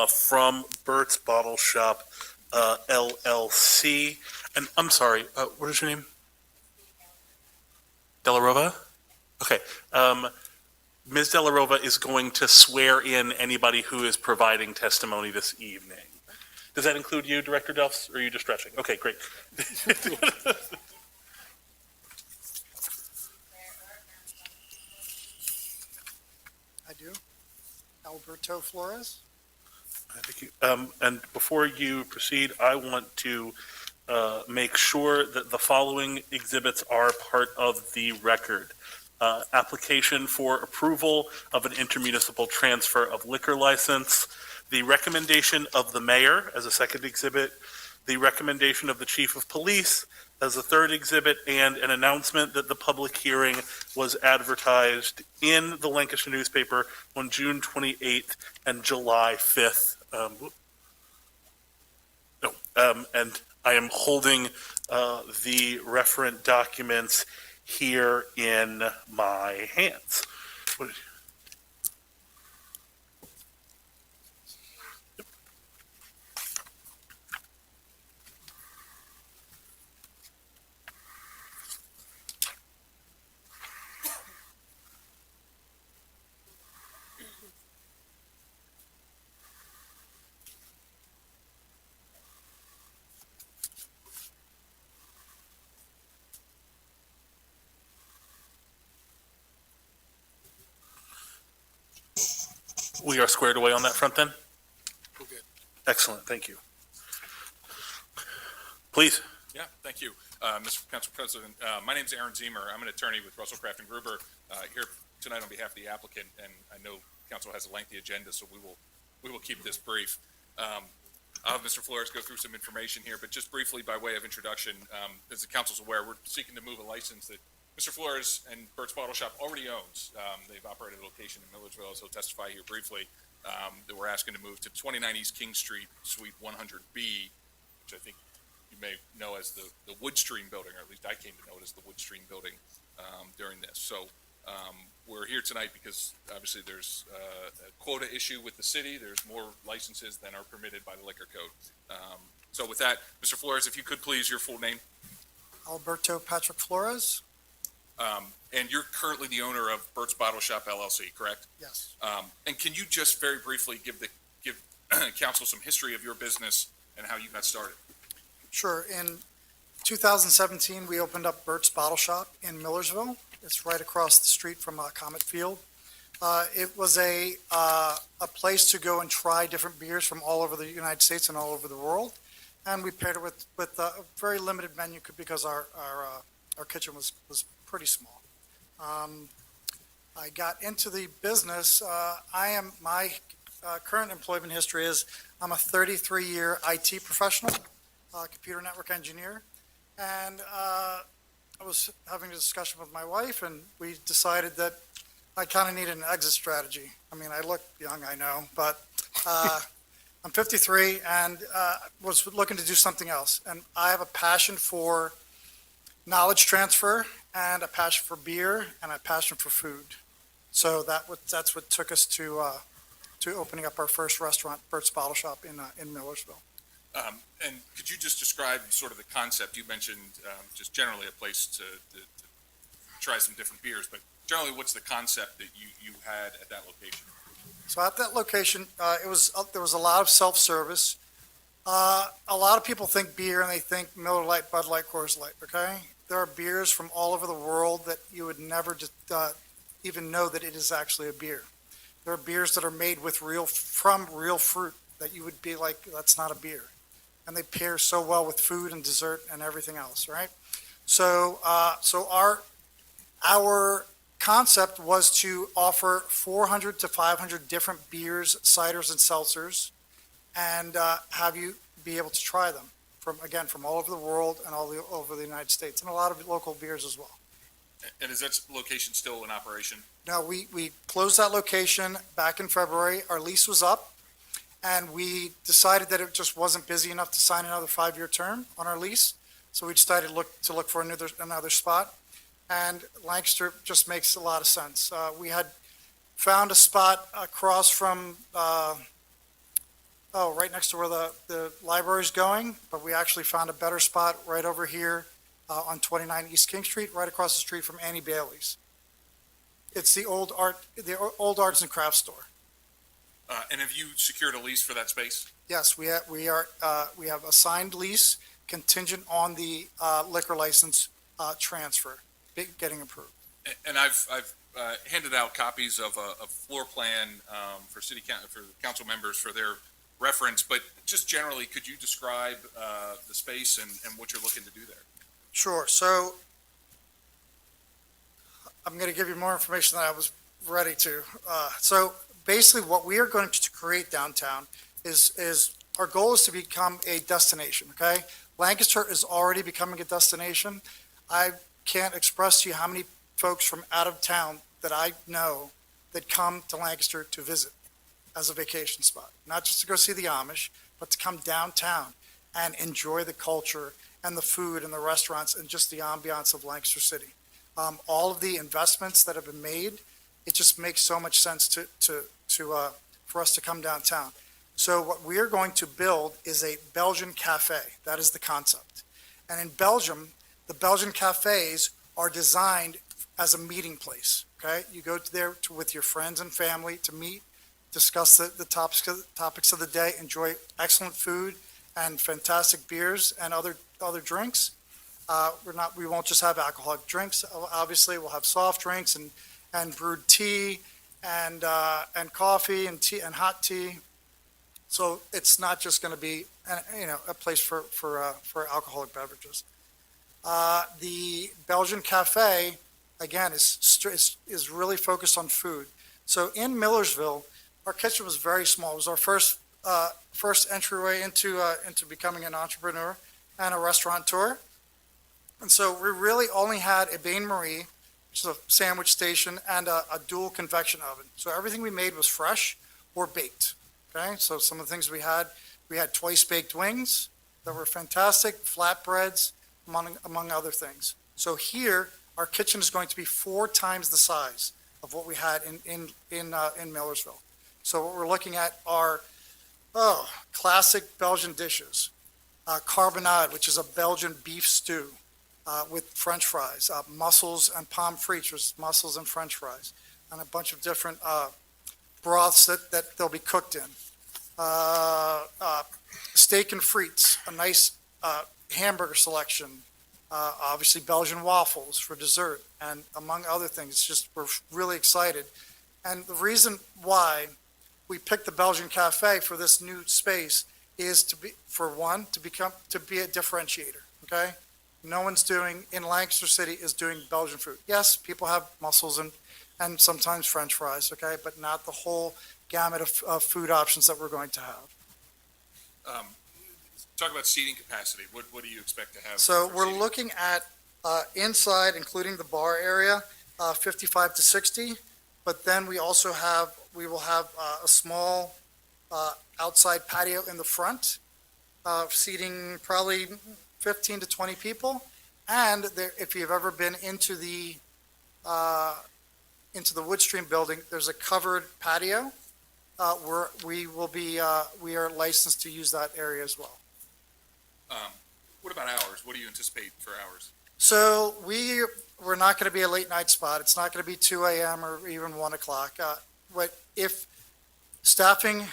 from Bert's Bottle Shop LLC. And I'm sorry, what is your name? Della Rova? Okay. Ms. Della Rova is going to swear in anybody who is providing testimony this evening. Does that include you, Director Delphs, or are you just stretching? Okay, great. I do. Alberto Flores. Thank you. And before you proceed, I want to make sure that the following exhibits are part of the record. Application for approval of an intermunicipal transfer of liquor license, the recommendation of the mayor as a second exhibit, the recommendation of the chief of police as a third exhibit, and an announcement that the public hearing was advertised in the Lancaster newspaper on June 28th and July 5th. And I am holding the referent documents here in my hands. We are squared away on that front then? We're good. Excellent, thank you. Please. Yeah, thank you, Mr. Council President. My name is Aaron Zemer. I'm an attorney with Russell Craft and Gruber here tonight on behalf of the applicant, and I know council has a lengthy agenda, so we will keep this brief. I'll have Mr. Flores go through some information here, but just briefly by way of introduction, as the council's aware, we're seeking to move a license that Mr. Flores and Bert's Bottle Shop already owns. They've operated a location in Millersville, as he'll testify here briefly, that we're asking to move to 29 East King Street, Suite 100B, which I think you may know as the Woodstream Building, or at least I came to know it as the Woodstream Building during this. So we're here tonight because obviously there's a quota issue with the city. There's more licenses than are permitted by the liquor code. So with that, Mr. Flores, if you could please, your full name. Alberto Patrick Flores. And you're currently the owner of Bert's Bottle Shop LLC, correct? Yes. And can you just very briefly give council some history of your business and how you got started? Sure. In 2017, we opened up Bert's Bottle Shop in Millersville. It's right across the street from Comet Field. It was a place to go and try different beers from all over the United States and all over the world. And we paired it with a very limited menu because our kitchen was pretty small. I got into the business. My current employment history is I'm a 33-year IT professional, computer network engineer, and I was having a discussion with my wife, and we decided that I kind of needed an exit strategy. I mean, I look young, I know, but I'm 53 and was looking to do something else. And I have a passion for knowledge transfer and a passion for beer and a passion for food. So that's what took us to opening up our first restaurant, Bert's Bottle Shop in Millersville. And could you just describe sort of the concept? You mentioned just generally a place to try some different beers, but generally what's the concept that you had at that location? So at that location, there was a lot of self-service. A lot of people think beer and they think Miller Lite, Bud Light, Coors Light, okay? There are beers from all over the world that you would never even know that it is actually a beer. There are beers that are made from real fruit that you would be like, that's not a beer. And they pair so well with food and dessert and everything else, right? So our concept was to offer 400 to 500 different beers, ciders, and seltzers, and have you be able to try them from all over the world and over the United States, and a lot of local beers as well. And is that location still in operation? No, we closed that location back in February. Our lease was up, and we decided that it just wasn't busy enough to sign another 5-year term on our lease. So we decided to look for another spot, and Lancaster just makes a lot of sense. We had found a spot across from, right next to where the library's going, but we actually found a better spot right over here on 29 East King Street, right across the street from Annie Bailey's. It's the old arts and crafts store. And have you secured a lease for that space? Yes, we have a signed lease contingent on the liquor license transfer getting approved. And I've handed out copies of a floor plan for for council members for their reference, but just generally, could you describe the space and what you're looking to do there? Sure. So I'm going to give you more information than I was ready to. So basically, what we are going to create downtown is our goal is to become a destination. Okay, Lancaster is already becoming a destination. I can't express to you how many folks from out of town that I know that come to Lancaster to visit as a vacation spot, not just to go see the Amish, but to come downtown and enjoy the culture and the food and the restaurants and just the ambiance of Lancaster City. All of the investments that have been made, it just makes so much sense for us to come downtown. So what we are going to build is a Belgian cafe. That is the concept. And in Belgium, the Belgian cafes are designed as a meeting place. Okay, you go there with your friends and family to meet, discuss the topics of the day, enjoy excellent food and fantastic beers and other drinks. We won't just have alcoholic drinks. Obviously, we'll have soft drinks and brewed tea and coffee and tea and hot tea. So it's not just going to be a place for alcoholic beverages. The Belgian cafe, again, is really focused on food. So in Millersville, our kitchen was very small. It was our first entryway into becoming an entrepreneur and a restaurateur. And so we really only had a Bain Marie, which is a sandwich station, and a dual convection oven. So everything we made was fresh or baked, okay? So some of the things we had twice baked wings that were fantastic, flatbreads, among other things. So here, our kitchen is going to be 4 times the size of what we had in Millersville. So what we're looking at are, classic Belgian dishes. Carbonade, which is a Belgian beef stew with French fries. Mussels and pommes frites, which is mussels and French fries. And a bunch of different broths that they'll be cooked in. Steak and frites, a nice hamburger selection. Obviously Belgian waffles for dessert, and among other things. Just, we're really excited. And the reason why we picked the Belgian Cafe for this new space is to be a differentiator, okay? No one's doing, in Lancaster City, is doing Belgian food. Yes, people have mussels and sometimes French fries, okay, but not the whole gamut of food options that we're going to have. Talk about seating capacity. What do you expect to have? So for we're seating? looking at inside, including the bar area, 55 to 60. But then we will have a small outside patio in the front, seating probably 15 to 20 people. And there, if you've ever been into the Woodstream building, there's a covered patio where we are licensed to use that area as well. What about hours? What do you anticipate for hours? So we're not going to be a late night spot. It's not going to be 2 a.m. or even 1 o'clock. If staffing's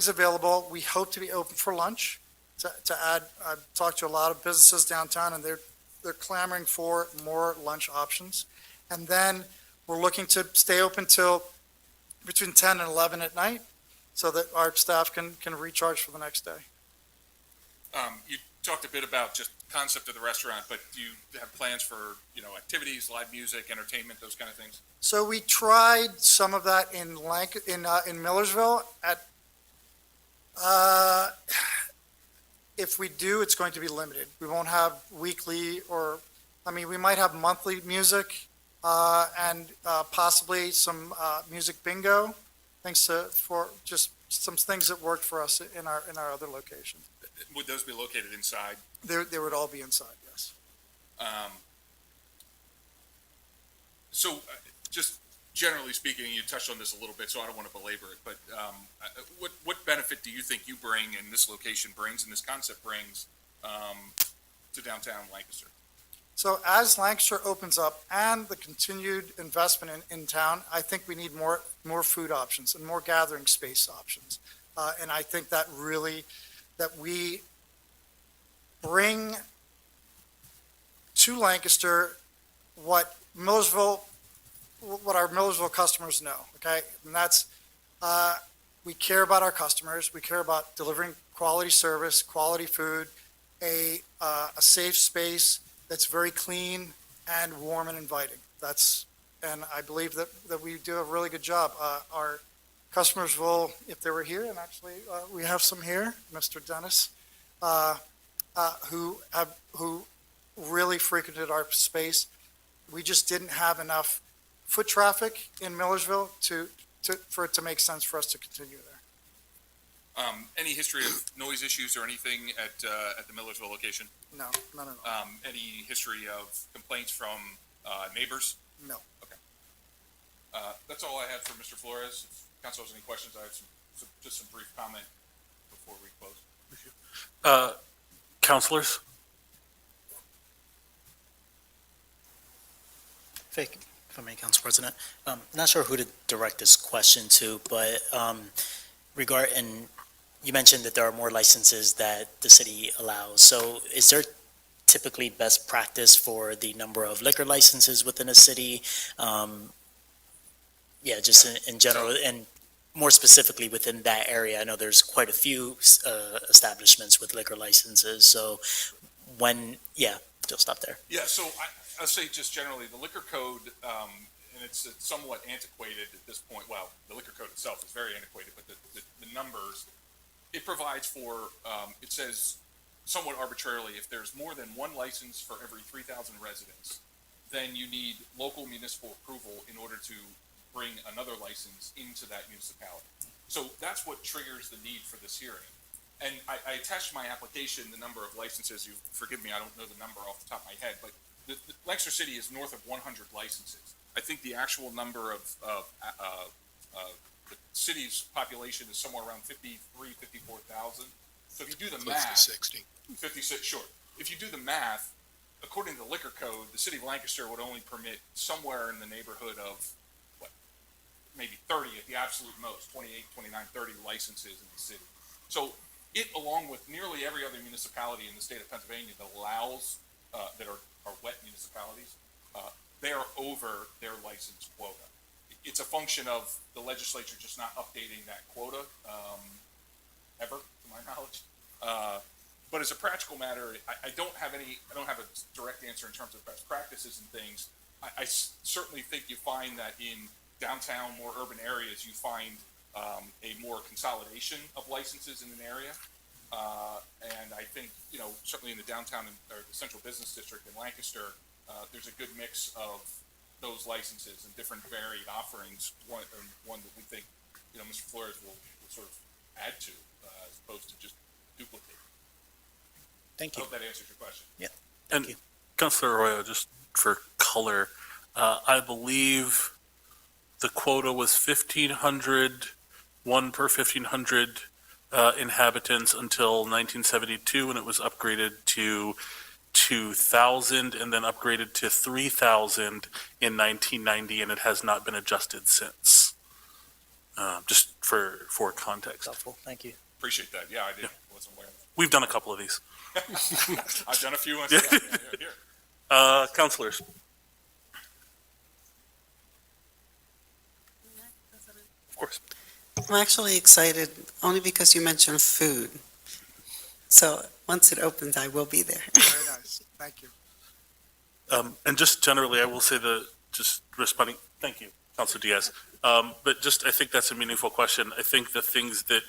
available, we hope to be open for lunch. To add, I've talked to a lot of businesses downtown, and they're clamoring for more lunch options. And then we're looking to stay open till between 10 and 11 at night, so that our staff can recharge for the next day. You talked a bit about just concept of the restaurant, but do you have plans for, activities, live music, entertainment, those kind of things? So we tried some of that in Millersville. If we do, it's going to be limited. We won't have weekly we might have monthly music and possibly some music bingo, thanks for just some things that worked for us in our other locations. Would those be located inside? They would all be inside, yes. Just generally speaking, you touched on this a little bit, so I don't want to belabor it, but what benefit do you think you bring and this location brings and this concept brings to downtown Lancaster? So as Lancaster opens up and the continued investment in town, I think we need more food options and more gathering space options. And I think that we bring to Lancaster what our Millersville customers know, okay? And that's, we care about our customers. We care about delivering quality service, quality food, a safe space that's very clean and warm and inviting. And I believe that we do a really good job. Our customers will, if they were here, and actually we have some here, Mr. Dennis, who really frequented our space. We just didn't have enough foot traffic in Millersville for it to make sense for us to continue there. Any history of noise issues or anything at the Millersville location? No, none at all. Any history of complaints from neighbors? No. Okay. That's all I had for Mr. Flores. If council has any questions, I have just some brief comment before we close. Councilors? If I may, Council President. Not sure who to direct this question to, but and you mentioned that there are more licenses that the city allows. So is there typically best practice for the number of liquor licenses within a city? Just in general, and more specifically within that area, I know there's quite a few establishments with liquor licenses. So stop there. Yeah, so I'll say just generally, the liquor code, and it's somewhat antiquated at this point. Well, the liquor code itself is very antiquated, but the numbers, it provides for, it says somewhat arbitrarily, if there's more than one license for every 3,000 residents, then you need local municipal approval in order to bring another license into that municipality. So that's what triggers the need for this hearing. And I attached to my application the number of licenses. You forgive me, I don't know the number off the top of my head, but the Lancaster City is north of 100 licenses. I think the actual number of the city's population is somewhere around 54,000. So if you do the Close to math, 60. 56, sure. If you do the math, according to the liquor code, the city of Lancaster would only permit somewhere in the neighborhood of, what, maybe 30 at the absolute most, 28, 29, 30 licenses in the city. So it, along with nearly every other municipality in the state of Pennsylvania that allows, that are wet municipalities, they are over their license quota. It's a function of the legislature just not updating that quota, ever, to my knowledge. But as a practical matter, I don't have a direct answer in terms of best practices and things. I certainly think you find that in downtown, more urban areas, you find a more consolidation of licenses in an area. And I think, certainly in the downtown or the central business district in Lancaster, there's a good mix of those licenses and different varied offerings. One that we think, Mr. Flores will sort of add to, as opposed to just duplicate. Thank I you. hope that answers your question. And Councilor Arroyo, just for color, I believe the quota was 1,500, one per 1,500 inhabitants until 1972, when it was upgraded to 2,000 and then upgraded to 3,000 in 1990, and it has not been adjusted since. Just for context. Helpful. Thank you. Appreciate that. Yeah, I did. Yeah. Wasn't aware of that. We've done a couple of these. I've done a few myself. Here. Councilors. Of course. I'm actually excited only because you mentioned food. So once it opens, I will be there. Very nice. Thank you. And just generally, I will say just responding, thank you, Councilor Diaz. But just, I think that's a meaningful question. I think the things that,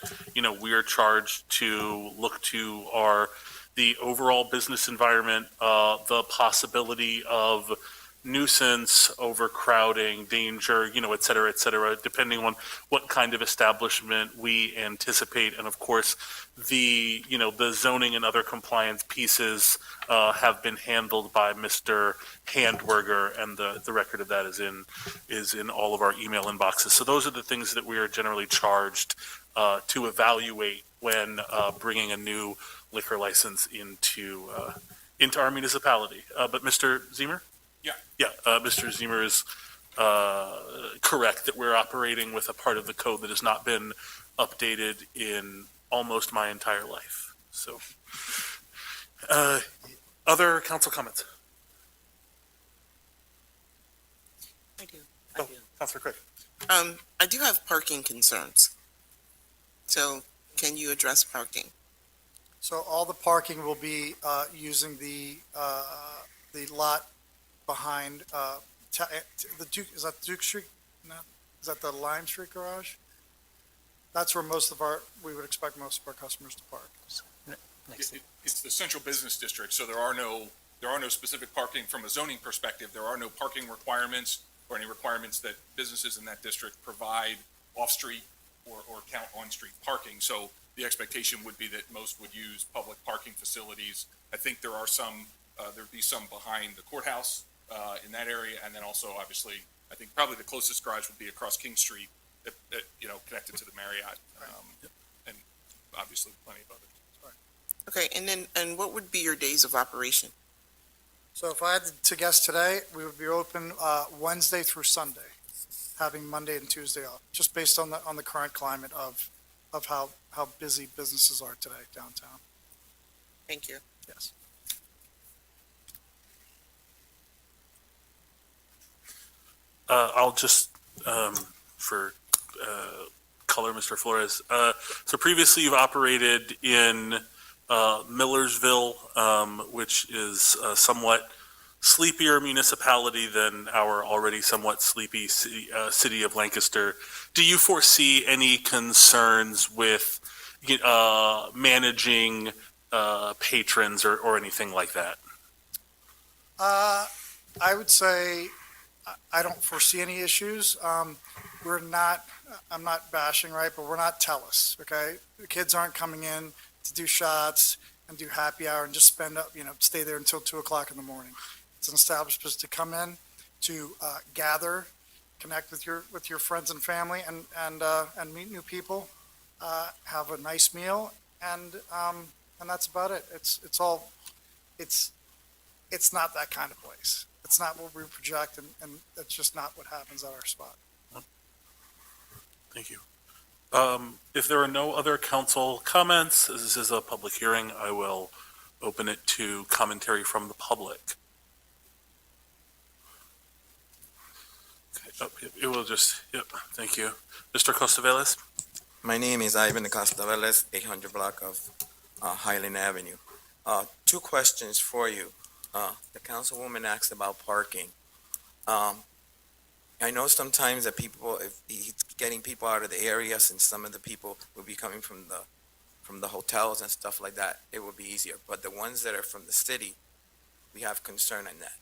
we are charged to look to are the overall business environment, the possibility of nuisance, overcrowding, danger, et cetera, depending on what kind of establishment we anticipate. And of course, the zoning and other compliance pieces have been handled by Mr. Handwerger, and the record of that is in all of our email inboxes. So those are the things that we are generally charged to evaluate when bringing a new liquor license into our municipality. But Mr. Zemer? Yeah, Mr. Zemer is correct that we're operating with a part of the code that has not been updated in almost my entire life. So, other council comments? I do. Councilor Craig. I do have parking concerns. So can you address parking? So all the parking will be using the lot behind the Duke. Is that Duke Street? No, is that the Lime Street garage? That's where we would expect most of our customers to park. It's the central business district, so there are no specific parking from a zoning perspective. There are no parking requirements or any requirements that businesses in that district provide off-street or count on-street parking. So the expectation would be that most would use public parking facilities. I think there are some, there'd be some behind the courthouse in that area, and then also, obviously, I think probably the closest garage would be across King Street, that connected to the Marriott, and obviously plenty of others. Okay, and what would be your days of operation? So if I had to guess today, we would be open Wednesday through Sunday, having Monday and Tuesday off, just based on the current climate of how busy businesses are today downtown. Thank you. Yes. I'll just, for color, Mr. Flores. So previously you've operated in Millersville, which is a somewhat sleepier municipality than our already somewhat sleepy city of Lancaster. Do you foresee any concerns with managing patrons or anything like that? I would say I don't foresee any issues. We're not, I'm not bashing, right, but we're not Tellus, okay? The kids aren't coming in to do shots and do happy hour and just spend up, stay there until 2 o'clock in the morning. It's an establishment to come in, to gather, connect with your friends and family, and meet new people, have a nice meal, and that's about it. It's not that kind of place. It's not what we project, and that's just not what happens at our spot. Thank you. If there are no other council comments, as this is a public hearing, I will open it to commentary from the public. Okay, it will just, yep, thank you. Mr. Costaveles? My name is Ivan Costaveles, 800 block of Highland Avenue. Two questions for you. The councilwoman asked about parking. I know sometimes that people, if he's getting people out of the areas, and some of the people will be coming from the hotels and stuff like that, it will be easier. But the ones that are from the city, we have concern on that,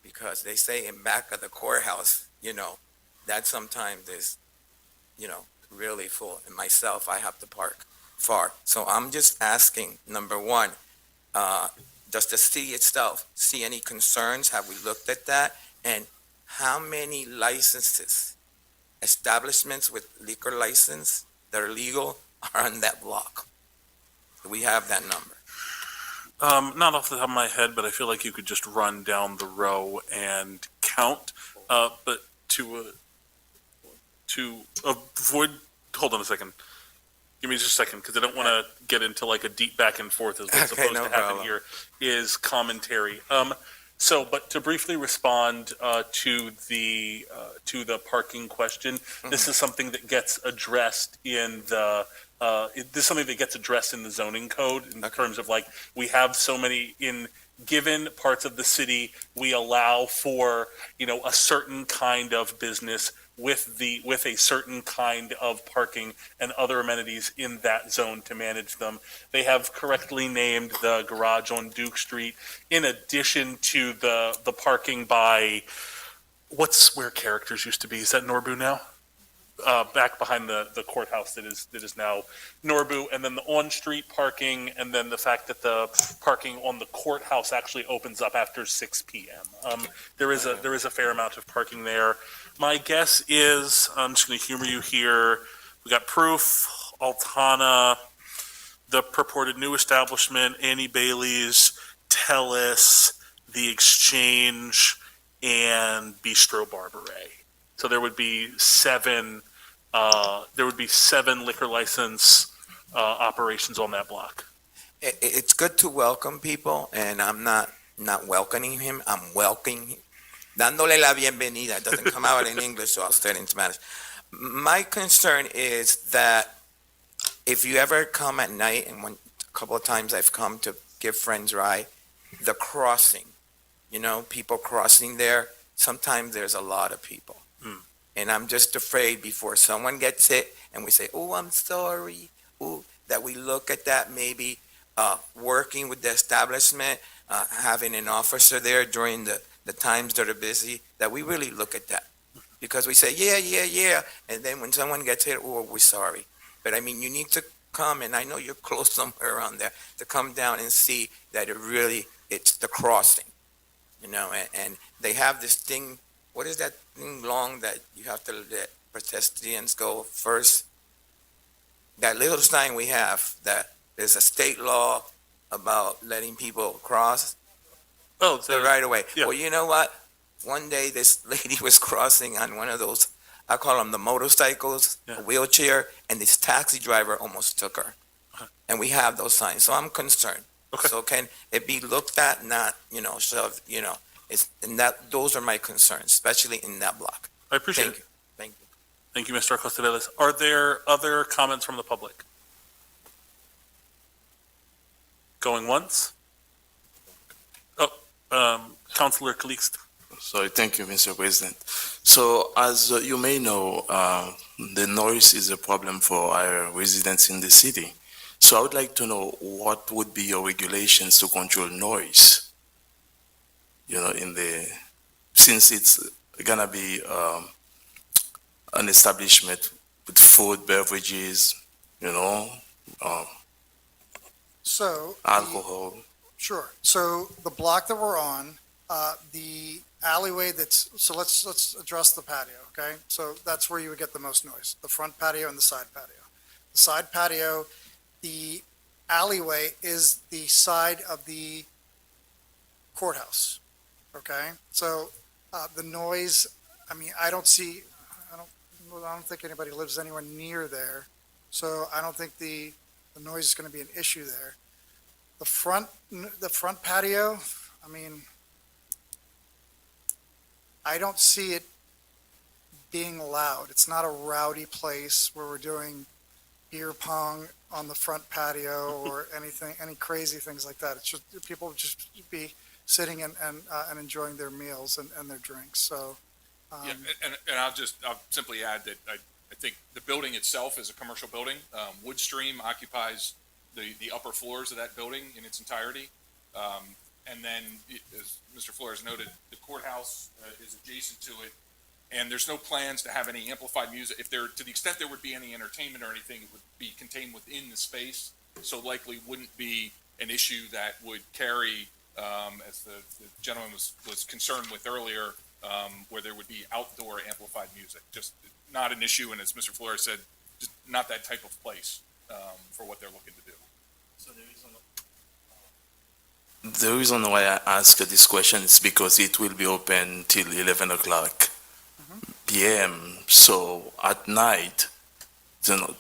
because they say in back of the courthouse, that sometimes is, really full. And myself, I have to park far. So I'm just asking, number one, does the city itself see any concerns? Have we looked at that? And how many licenses, establishments with liquor license that are legal are on that block? Do we have that number? Not off the top of my head, but I feel like you could just run down the row and count. But to avoid, hold on a second. Give me just a second, because I don't want to get into like a deep back and forth as what's supposed to happen here is commentary. But to briefly respond to the parking question, this is something that gets addressed in the zoning code in terms of like, we have so many in given parts of the city, we allow for, a certain kind of business with a certain kind of parking and other amenities in that zone to manage them. They have correctly named the garage on Duke Street in addition to the parking by, what's where Characters used to be? Is that Norbu now? Back behind the courthouse that is now Norbu, and then the on-street parking, and then the fact that the parking on the courthouse actually opens up after 6 p.m. There is a fair amount of parking there. My guess is, I'm just going to humor you here, we got Proof, Altana, the purported new establishment, Annie Bailey's, Telus, The Exchange, and Bistro Barbary. So there would be seven liquor license operations on that block. It's good to welcome people, and I'm not welcoming him. I'm welcoming him. Dándole la bienvenida. It doesn't come out in English, so I'll say it in Spanish. My concern is that if you ever come at night, and a couple of times I've come to give friends ride, the crossing, people crossing there, sometimes there's a lot of people. And I'm just afraid before someone gets hit and we say, oh, I'm sorry, that we look at that maybe working with the establishment, having an officer there during the times that are busy, that we really look at that. Because we say, yeah, and then when someone gets hit, oh, we're sorry. But I mean, you need to come, and I know you're close somewhere around there, to come down and see that it's the crossing, and they have this thing. What is that thing long that you have to let pedestrians go first? That little sign we have, that there's a state law about letting people cross. Oh, the right away. Yeah. Well, you know what? One day this lady was crossing on one of those, I call them the motorcycles, a wheelchair, and this taxi driver almost took her. And we have those signs, so I'm concerned. Okay. So can it be looked at, not, shoved, those are my concerns, especially in that block. I appreciate it. Thank you. Thank you, Mr. Acosta-Velas. Are there other comments from the public? Going once? Councilor Calixte. Sorry, thank you, Mr. President. So, as you may know, the noise is a problem for our residents in the city. So I would like to know what would be your regulations to control noise? Since it's gonna be an establishment with food, beverages, um, So. alcohol. Sure. So the block that we're on, the alleyway so let's address the patio, okay? So that's where you would get the most noise, the front patio and the side patio. The side patio, the alleyway is the side of the courthouse, okay? So, the noise, I mean, I don't think anybody lives anywhere near there. So I don't think the noise is gonna be an issue there. The front patio, I mean, I don't see it being loud. It's not a rowdy place where we're doing beer pong on the front patio or anything, any crazy things like that. It's just, people would just be sitting and enjoying their meals and their drinks, so. Yeah, and I'll simply add that I think the building itself is a commercial building. Woodstream occupies the upper floors of that building in its entirety. And then, as Mr. Flores noted, the courthouse is adjacent to it. And there's no plans to have any amplified music. To the extent there would be any entertainment or anything, it would be contained within the space. So likely wouldn't be an issue that would carry, as the gentleman was concerned with earlier, where there would be outdoor amplified music. Just not an issue, and as Mr. Flores said, just not that type of place for what they're looking to do. So the reason why I ask this question is because it will be open till 11 o'clock p.m. So at night, the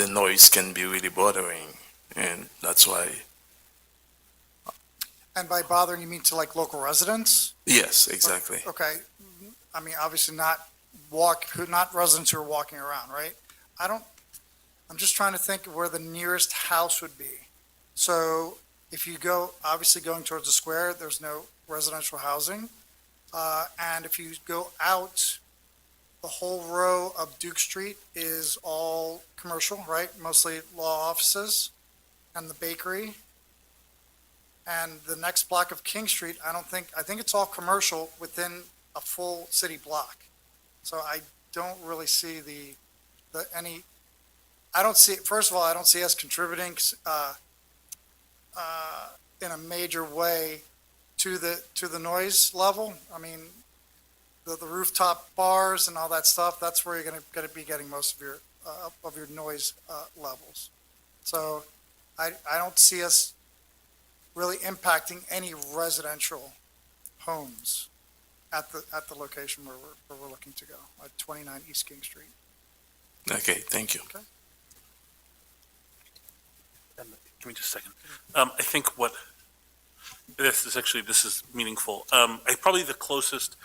noise can be really bothering, and that's why. And by bothering, you mean to like local residents? Yes, exactly. Okay. I mean, obviously not residents who are walking around, right? I'm just trying to think of where the nearest house would be. So if you obviously going towards the square, there's no residential housing. And if you go out, the whole row of Duke Street is all commercial, right? Mostly law offices and the bakery. And the next block of King Street, I think it's all commercial within a full city block. So I don't really see first of all, I don't see us contributing in a major way to the noise level. I mean, the rooftop bars and all that stuff, that's where you're gonna be getting most of your noise levels. So I don't see us really impacting any residential homes at the location where we're looking to go, at 29 East King Street. Okay, thank you. Okay. Give me just a second. I think this is meaningful. Probably the closest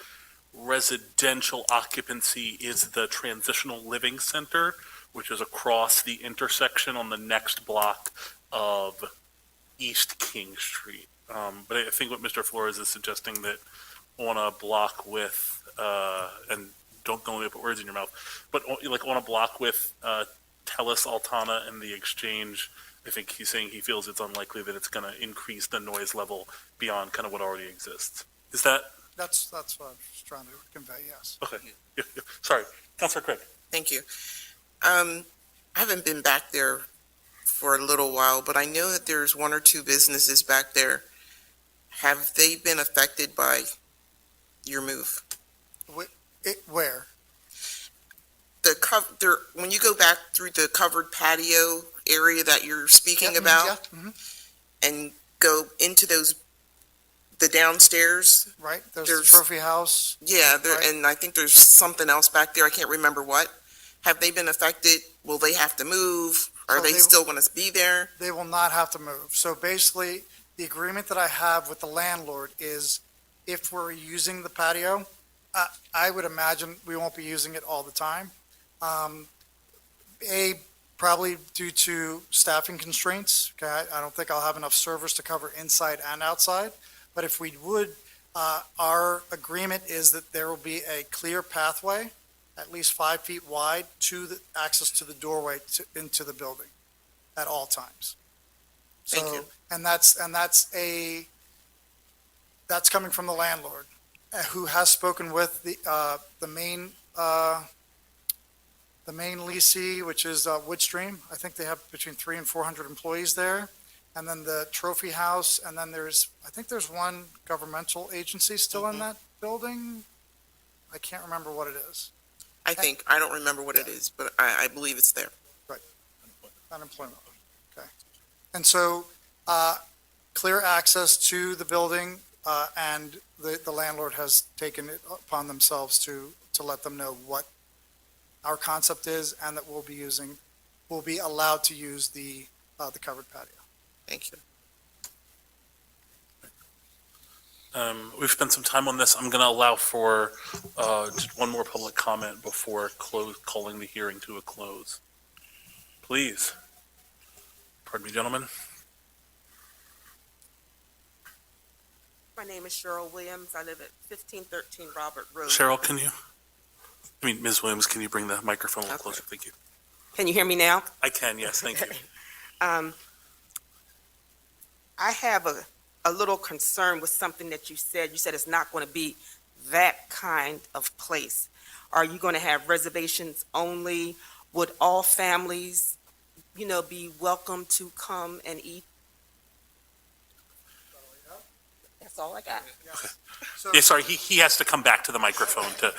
residential occupancy is the Transitional Living Center, which is across the intersection on the next block of East King Street. But I think what Mr. Flores is suggesting that on a block with, and don't let me put words in your mouth, but like on a block with Telus, Altana, and the Exchange, I think he's saying he feels it's unlikely that it's going to increase the noise level beyond kind of what already exists. Is that? That's what I was trying to convey, yes. Okay. Yeah. Sorry. Councilor Craig. Thank you. I haven't been back there for a little while, but I know that there's one or two businesses back there. Have they been affected by your move? Where? When you go back through the covered patio area that you're speaking about, and go into the downstairs. Right, there's the trophy house. Yeah, right. And I think there's something else back there. I can't remember what. Have they been affected? Will they have to move? Are they still going to be there? They will not have to move. So basically, the agreement that I have with the landlord is if we're using the patio, I would imagine we won't be using it all the time. Probably due to staffing constraints. Okay, I don't think I'll have enough servers to cover inside and outside. But if we would, our agreement is that there will be a clear pathway, at least 5 feet wide, to the access to the doorway into the building. at all times. Thank So, you. and that's coming from the landlord, who has spoken with the main leasee, which is Woodstream. I think they have between 300 and 400 employees there. And then the Trophy House, and then I think there's one governmental agency still in that building. I can't remember what it is. I don't remember what it is, but I believe it's there. Unemployment. Okay. And so, clear access to the building, and the landlord has taken it upon themselves to let them know what our concept is, and that we'll be allowed to use the covered patio. Thank you. We've spent some time on this. I'm going to allow for just one more public comment before calling the hearing to a close. Please. Pardon me, gentlemen. My name is Cheryl Williams. I live at 1513 Robert Road. Cheryl, Ms. Williams, can you bring the microphone a little closer? Thank you. Can you hear me now? I can, yes, thank you. I have a little concern with something that you said. You said it's not going to be that kind of place. Are you going to have reservations only? Would all families, be welcome to come and eat? That's all I got. Yeah, sorry, he has to come back to the microphone to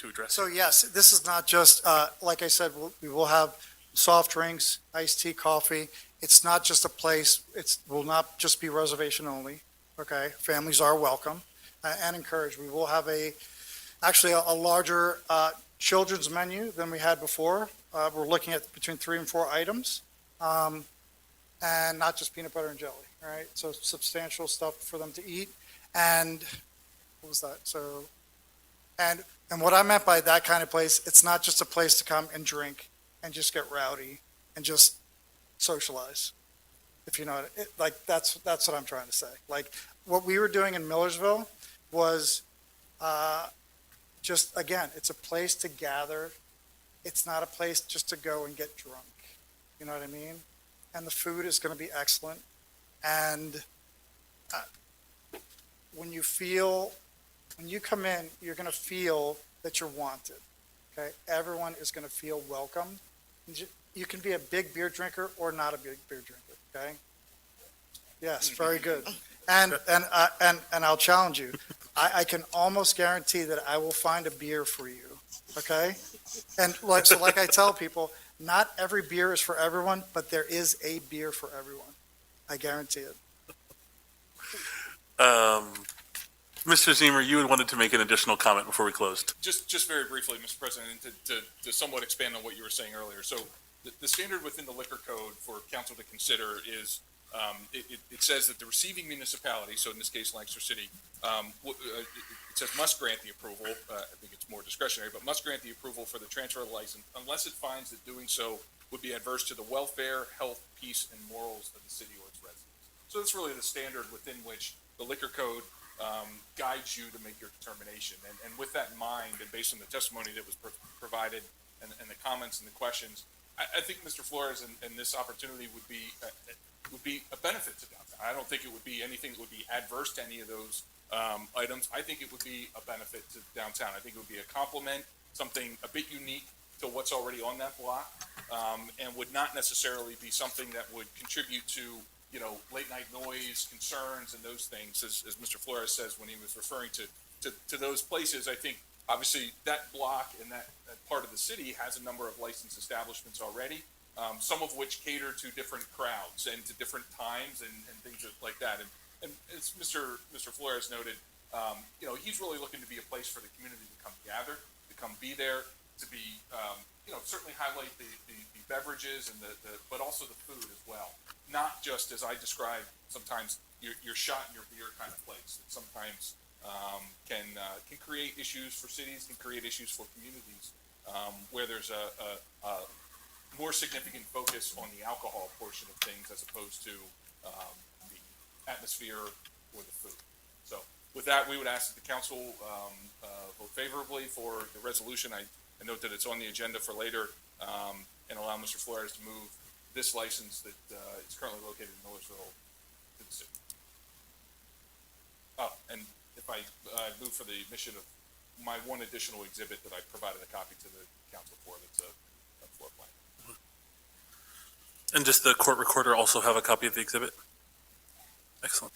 address. So yes, this is not just, like I said, we will have soft drinks, iced tea, coffee. It's not just a place, will not just be reservation only, okay? Families are welcome and encouraged. We will have actually a larger children's menu than we had before. We're looking at between 3 and 4 items, and not just peanut butter and jelly, all right? So substantial stuff for them to eat. And what was that? So, and what I meant by that kind of place, it's not just a place to come and drink and just get rowdy and just socialize, if you know it. Like, that's what I'm trying to say. Like, what we were doing in Millersville was just, again, it's a place to gather. It's not a place just to go and get drunk. You know what I mean? And the food is going to be excellent. And when you come in, you're going to feel that you're wanted. Okay? Everyone is going to feel welcome. You can be a big beer drinker or not a big beer drinker, okay? Yes, very good. And I'll challenge you. I can almost guarantee that I will find a beer for you, okay? And like I tell people, not every beer is for everyone, but there is a beer for everyone. I guarantee it. Mr. Zemer, you had wanted to make an additional comment before we closed. Just very briefly, Mr. President, to somewhat expand on what you were saying earlier. So the standard within the liquor code for council to consider is, it says that the receiving municipality, so in this case Lancaster City, it says must grant the approval, I think it's more discretionary, but must grant the approval for the transfer of the license unless it finds that doing so would be adverse to the welfare, health, peace, and morals of the city or its residents. So that's really the standard within which the liquor code guides you to make your determination. And with that in mind, and based on the testimony that was provided and the comments and the questions, I think Mr. Flores and this opportunity would be a benefit to downtown. I don't think it would be anything that would be adverse to any of those items. I think it would be a benefit to downtown. I think it would be a compliment, something a bit unique to what's already on that block, and would not necessarily be something that would contribute to late night noise, concerns, and those things, as Mr. Flores says when he was referring to those places. I think obviously that block and that part of the city has a number of licensed establishments already, some of which cater to different crowds and to different times and things like that. And as Mr. Flores noted, he's really looking to be a place for the community to come gather, to come be there, to be, certainly highlight the beverages and but also the food as well. Not just, as I described, sometimes your shot in your beer kind of place that sometimes can create issues for cities, can create issues for communities, where there's a more significant focus on the alcohol portion of things as opposed to the atmosphere or the food. So with that, we would ask that the council vote favorably for the resolution. I note that it's on the agenda for later, and allow Mr. Flores to move this license that is currently located in Millersville to the city. Oh, and if I move for the admission of my one additional exhibit that I provided a copy to the council for, that's a floor plan. And does the court recorder also have a copy of the exhibit? Excellent.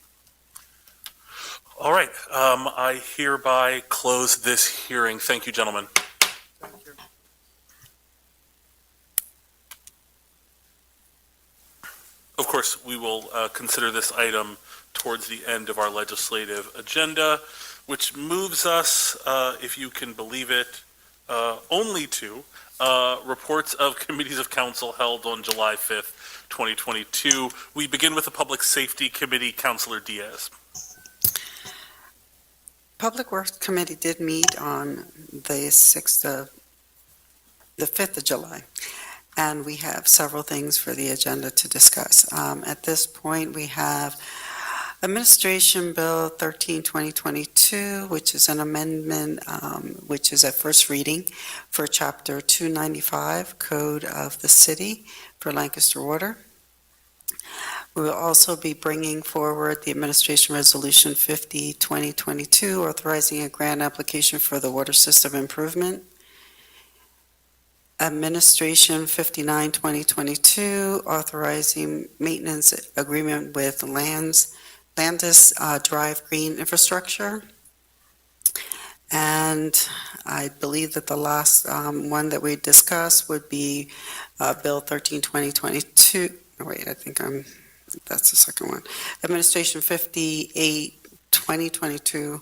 All right, I hereby close this hearing. Thank you, gentlemen. Thank you. Of course, we will consider this item towards the end of our legislative agenda, which moves us, if you can believe it, only to reports of committees of council held on July 5th, 2022. We begin with the Public Safety Committee. Councilor Diaz. Public Works Committee did meet on the 5th of July, and we have several things for the agenda to discuss. At this point, we have Administration Bill 13-2022, which is an amendment, which is at first reading for Chapter 295, Code of the City for Lancaster Water. We will also be bringing forward the Administration Resolution 50-2022, authorizing a grant application for the water system improvement. Administration 59-2022, authorizing maintenance agreement with Landis Drive Green Infrastructure. And I believe that the last one that we discussed would be Bill 13-2022. Oh, wait, I think that's the second one. Administration 58-2022,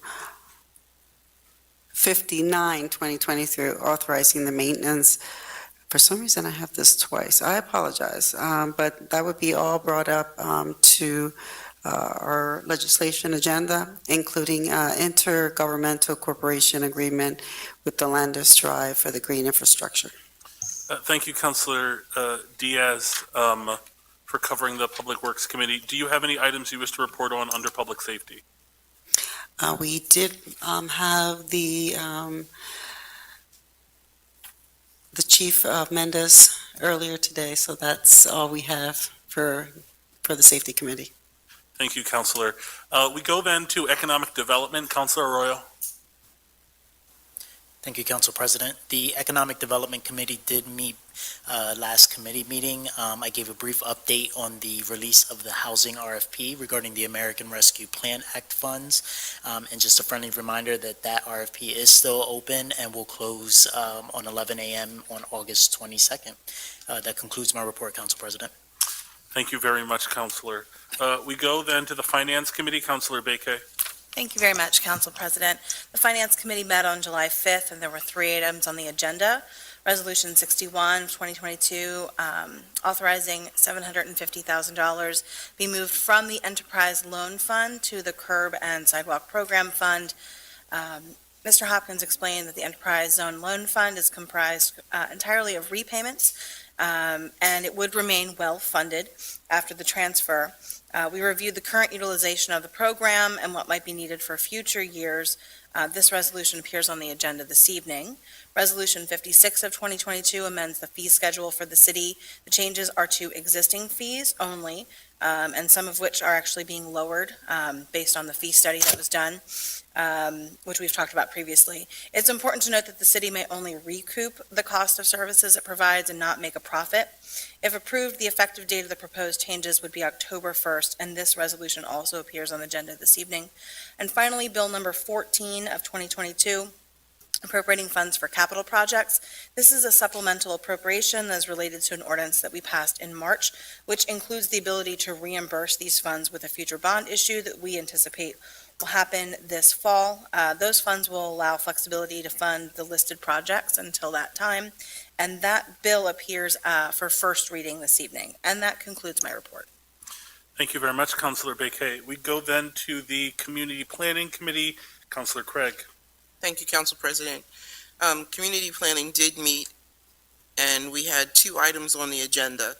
59-2023, authorizing the maintenance. For some reason, I have this twice. I apologize, but that would be all brought up to our legislation agenda, including intergovernmental corporation agreement with the Landis Drive for the green infrastructure. Thank you, Councilor Diaz, for covering the Public Works Committee. Do you have any items you wish to report on under Public Safety? We did have the Chief Mendez earlier today, so that's all we have for the Safety Committee. Thank you, Councilor. We go then to Economic Development. Councilor Arroyo. Thank you, Council President. The Economic Development Committee did meet last committee meeting. I gave a brief update on the release of the housing RFP regarding the American Rescue Plan Act funds. And just a friendly reminder that that RFP is still open and will close on 11 a.m. on August 22nd. That concludes my report, Council President. Thank you very much, Councilor. We go then to the Finance Committee. Councilor Bakay. Thank you very much, Council President. The Finance Committee met on July 5th, and there were 3 items on the agenda. Resolution 61, 2022, authorizing $750,000 be moved from the Enterprise Loan Fund to the Curb and Sidewalk Program Fund. Mr. Hopkins explained that the Enterprise Zone Loan Fund is comprised entirely of repayments, and it would remain well-funded after the transfer. We reviewed the current utilization of the program and what might be needed for future years. This resolution appears on the agenda this evening. Resolution 56 of 2022 amends the fee schedule for the city. The changes are to existing fees only, and some of which are actually being lowered based on the fee study that was done, which we've talked about previously. It's important to note that the city may only recoup the cost of services it provides and not make a profit. If approved, the effective date of the proposed changes would be October 1st, and this resolution also appears on the agenda this evening. And finally, Bill number 14 of 2022, appropriating funds for capital projects. This is a supplemental appropriation that is related to an ordinance that we passed in March, which includes the ability to reimburse these funds with a future bond issue that we anticipate will happen this fall. Those funds will allow flexibility to fund the listed projects until that time. And that bill appears for first reading this evening. And that concludes my report. Thank you very much, Councilor Bakay. We go then to the Community Planning Committee. Councilor Craig. Thank you, Council President. Community Planning did meet, and we had 2 items on the agenda.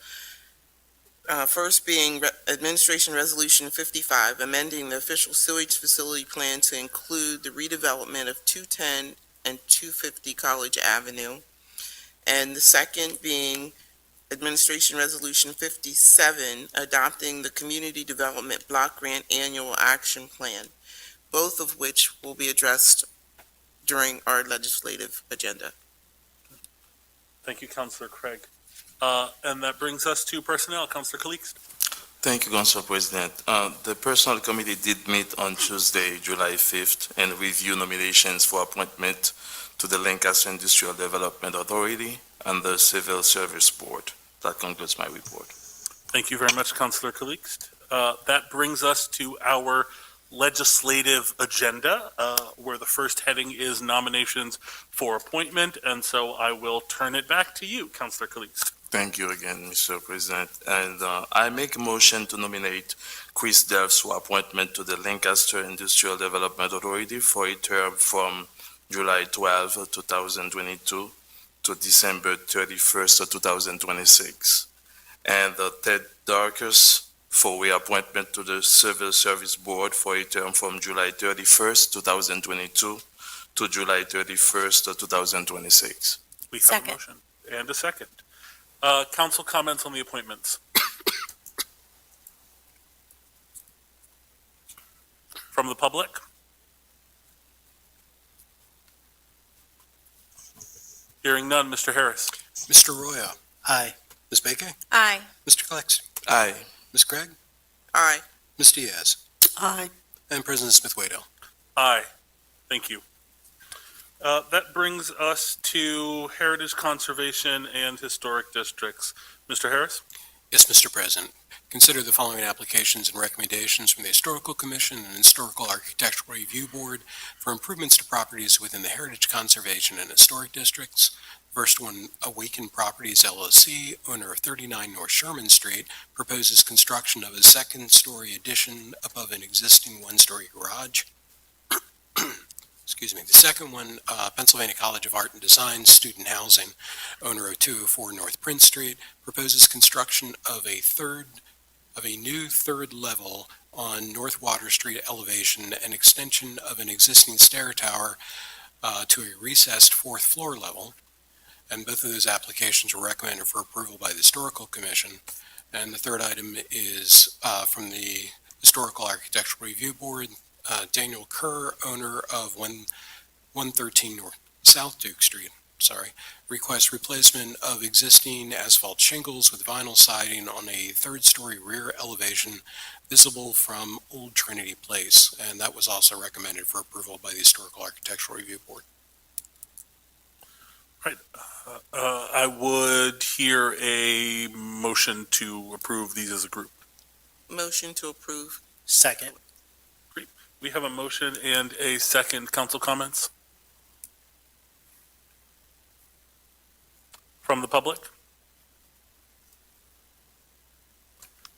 First being Administration Resolution 55, amending the official sewage facility plan to include the redevelopment of 210 and 250 College Avenue. And the second being Administration Resolution 57, adopting the Community Development Block Grant Annual Action Plan, both of which will be addressed during our legislative agenda. Thank you, Councilor Craig. And that brings us to personnel. Councilor Calixte. Thank you, Council President. The Personnel Committee did meet on Tuesday, July 5th, and review nominations for appointment to the Lancaster Industrial Development Authority and the Civil Service Board. That concludes my report. Thank you very much, Councilor Calixte. That brings us to our legislative agenda, where the first heading is nominations for appointment, and so I will turn it back to you, Councilor Calixte. Thank you again, Mr. President. And I make a motion to nominate Chris Delves for appointment to the Lancaster Industrial Development Authority for a term from July 12, 2022 to December 31st, 2026. And Ted Darkus for reappointment to the Civil Service Board for a term from July 31st, 2022 to July 31st, 2026. We have a motion and a second. Council comments on the appointments. From the public? Hearing none, Mr. Harris. Mr. Roya. Aye. Ms. Baker. Aye. Mr. Klex. Aye. Ms. Craig. Aye. Ms. Diaz. Aye. And President Smith-Waddell. Aye. Thank you. That brings us to Heritage Conservation and Historic Districts. Mr. Harris? Yes, Mr. President. Consider the following applications and recommendations from the Historical Commission and Historical Architectural Review Board for improvements to properties within the Heritage Conservation and Historic Districts. First one, Awaken Properties LLC, owner of 39 North Sherman Street, proposes construction of a second-story addition above an existing one-story garage. Excuse me. The second one, Pennsylvania College of Art and Design Student Housing, owner of 204 North Prince Street, proposes construction of a new third level on North Water Street elevation and extension of an existing stair tower to a recessed fourth floor level. And both of those applications were recommended for approval by the Historical Commission. And the third item is from the Historical Architectural Review Board, Daniel Kerr, owner of 113 North South Duke Street, requests replacement of existing asphalt shingles with vinyl siding on a third-story rear elevation visible from Old Trinity Place. And that was also recommended for approval by the Historical Architectural Review Board. Right. I would hear a motion to approve these as a group. Motion to approve. Second. We have a motion and a second. Council comments? From the public?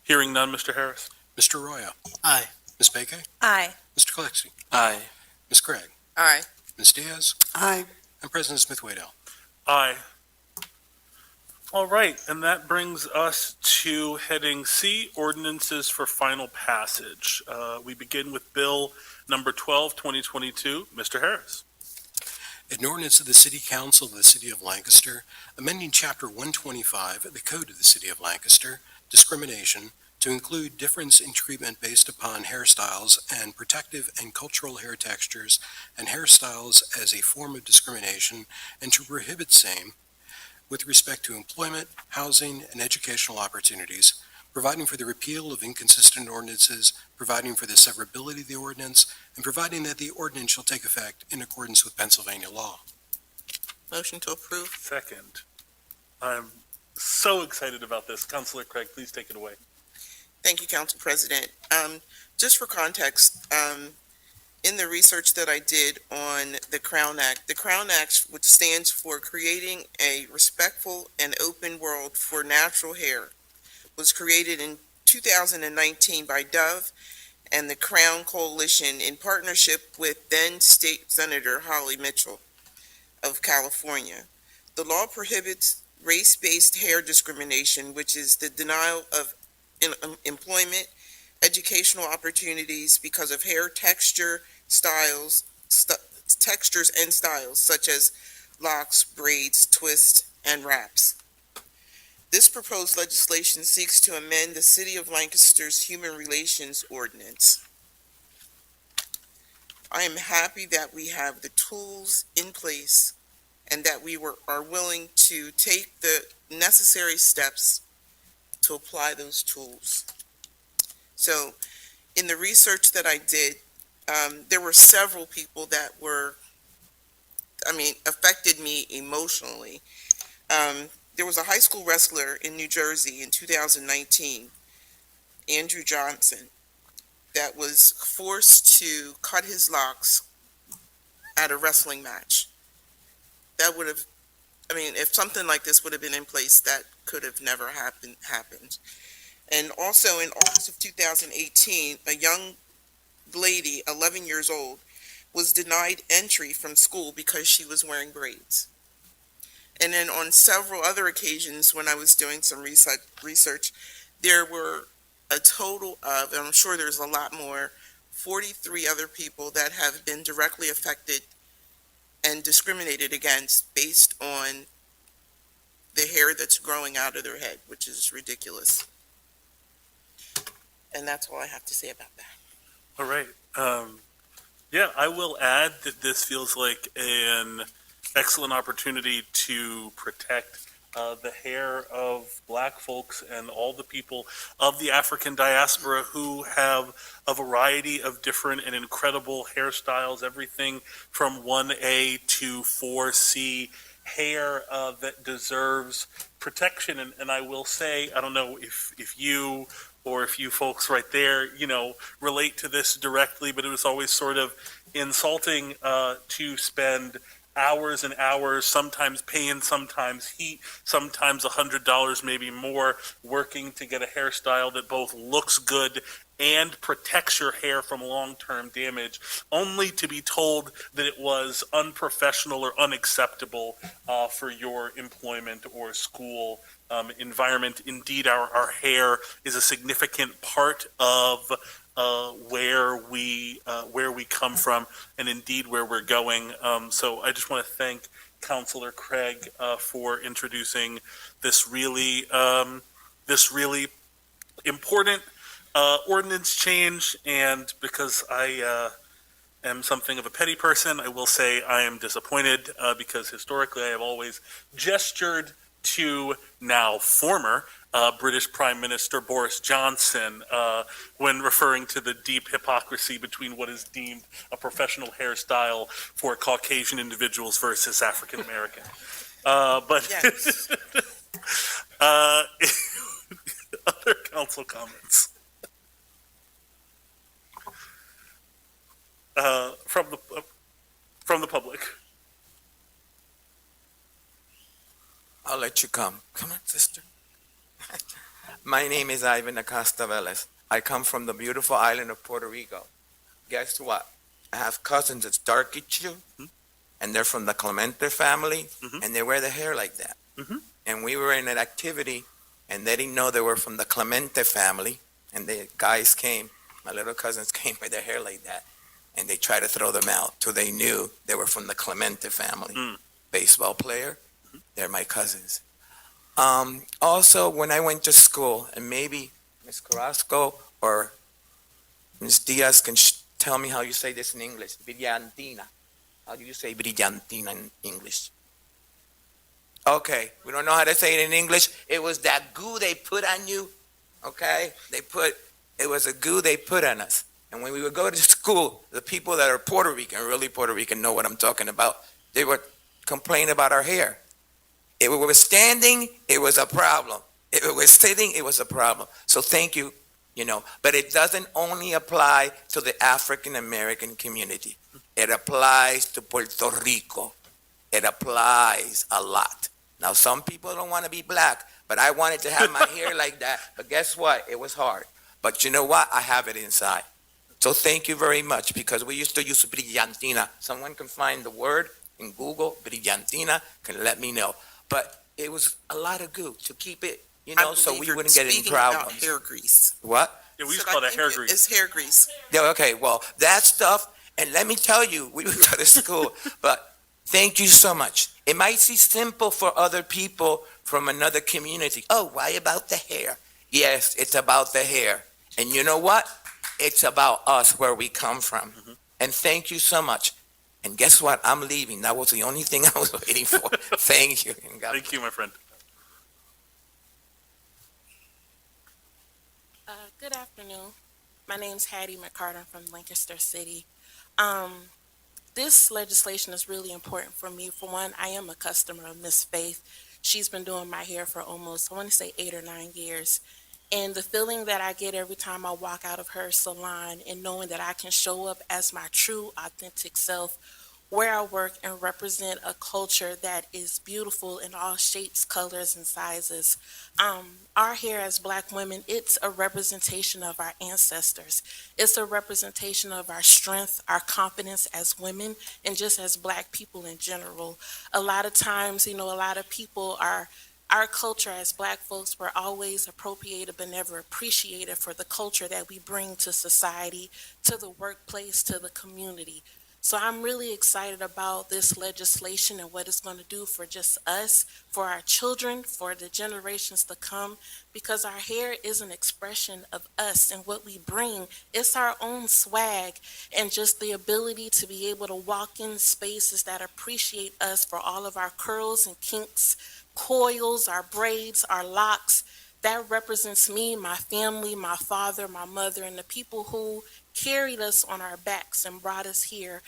Hearing none, Mr. Harris. Mr. Roya. Aye. Ms. Baker. Aye. Mr. Colexi. Aye. Ms. Craig. Aye. Ms. Diaz. Aye. And President Smith-Waddell. Aye. All right, and that brings us to heading C, ordinances for final passage. We begin with Bill number 12, 2022. Mr. Harris. An ordinance of the City Council of the City of Lancaster, amending Chapter 125 of the Code of the City of Lancaster, discrimination, to include difference in treatment based upon hairstyles and protective and cultural hair textures and hairstyles as a form of discrimination, and to prohibit same with respect to employment, housing, and educational opportunities, providing for the repeal of inconsistent ordinances, providing for the severability of the ordinance, and providing that the ordinance shall take effect in accordance with Pennsylvania law. Motion to approve. Second. I'm so excited about this. Councilor Craig, please take it away. Thank you, Council President. Just for context, in the research that I did on the Crown Act, which stands for Creating a Respectful and Open World for Natural Hair, was created in 2019 by Dove and the Crown Coalition in partnership with then State Senator Holly Mitchell of California. The law prohibits race-based hair discrimination, which is the denial of employment, educational opportunities because of hair textures and styles, such as locks, braids, twists, and wraps. This proposed legislation seeks to amend the City of Lancaster's Human Relations Ordinance. I am happy that we have the tools in place and that are willing to take the necessary steps to apply those tools. So, in the research that I did, there were several people that affected me emotionally. There was a high school wrestler in New Jersey in 2019, Andrew Johnson, that was forced to cut his locks at a wrestling match. That would have, if something like this would have been in place, that could have never happened. And also in August of 2018, a young lady, 11 years old, was denied entry from school because she was wearing braids. And then on several other occasions when I was doing some research, there were a total of, and I'm sure there's a lot more, 43 other people that have been directly affected and discriminated against based on the hair that's growing out of their head, which is ridiculous. And that's all I have to say about that. All right. Yeah, I will add that this feels like an excellent opportunity to protect the hair of Black folks and all the people of the African diaspora who have a variety of different and incredible hairstyles, everything from 1A to 4C hair that deserves protection. And I will say, I don't know if you or if you folks right there, relate to this directly, but it was always sort of insulting to spend hours and hours, sometimes pain, sometimes heat, sometimes $100, maybe more, working to get a hairstyle that both looks good and protects your hair from long-term damage, only to be told that it was unprofessional or unacceptable for your employment or school environment. Indeed, our hair is a significant part of where we come from, and indeed where we're going. So I just want to thank Councilor Craig for introducing this really important ordinance change. And because I am something of a petty person, I will say I am disappointed because historically I have always gestured to now former British Prime Minister Boris Johnson when referring to the deep hypocrisy between what is deemed a professional hairstyle for Caucasian individuals versus African American. But Yes. Other council comments from the public. I'll let you come. Come on, sister. My name is Ivan Acosta Velez. I come from the beautiful island of Puerto Rico. Guess what? I have cousins that's dark as you, and they're from the Clemente family, and they wear the hair like that. And we were in an activity, and they didn't know they were from the Clemente family, and the guys came, my little cousins came with their hair like that, and they tried to throw them out till they knew they were from the Clemente family. Baseball player, they're my cousins. Also, when I went to school, and maybe Ms. Carrasco or Ms. Diaz can tell me how you say this in English, brillantina. How do you say brillantina in English? Okay, we don't know how to say it in English. It was that goo they put on you, okay? It was a goo they put on us. And when we would go to school, the people that are Puerto Rican, really Puerto Rican, know what I'm talking about. They would complain about our hair. If it was standing, it was a problem. If it was sitting, it was a problem. So thank you, but it doesn't only apply to the African American community. It applies to Puerto Rico. It applies a lot. Now, some people don't want to be Black, but I wanted to have my hair like that. But guess what? It was hard. But you know what? I have it inside. So thank you very much, because we used to use brillantina. Someone can find the word in Google, brillantina, can let me know. But it was a lot of goo to keep it, so we wouldn't get any problems. About hair grease. What? Yeah, we just call it hair grease. It's hair grease. Yeah, okay, well, that stuff, and let me tell you, we would go to school, but thank you so much. It might seem simple for other people from another community. Oh, why about the hair? Yes, it's about the hair. And you know what? It's about us, where we come from. And thank you so much. And guess what? I'm leaving. That was the only thing I was waiting for. Thank you. And God Thank you, my friend. Good afternoon. My name's Hattie McCarter from Lancaster City. This legislation is really important for me. For one, I am a customer of Miss Faith. She's been doing my hair for almost, I want to say, 8 or 9 years. And the feeling that I get every time I walk out of her salon and knowing that I can show up as my true, authentic self where I work and represent a culture that is beautiful in all shapes, colors, and sizes. Our hair as Black women, it's a representation of our ancestors. It's a representation of our strength, our confidence as women, and just as Black people in general. A lot of times, a lot of people our culture as Black folks, we're always appropriated but never appreciated for the culture that we bring to society, to the workplace, to the community. So I'm really excited about this legislation and what it's going to do for just us, for our children, for the generations to come, because our hair is an expression of us and what we bring. It's our own swag and just the ability to be able to walk in spaces that appreciate us for all of our curls and kinks, coils, our braids, our locks. That represents me, my family, my father, my mother, and the people who carried us on our backs and brought us here,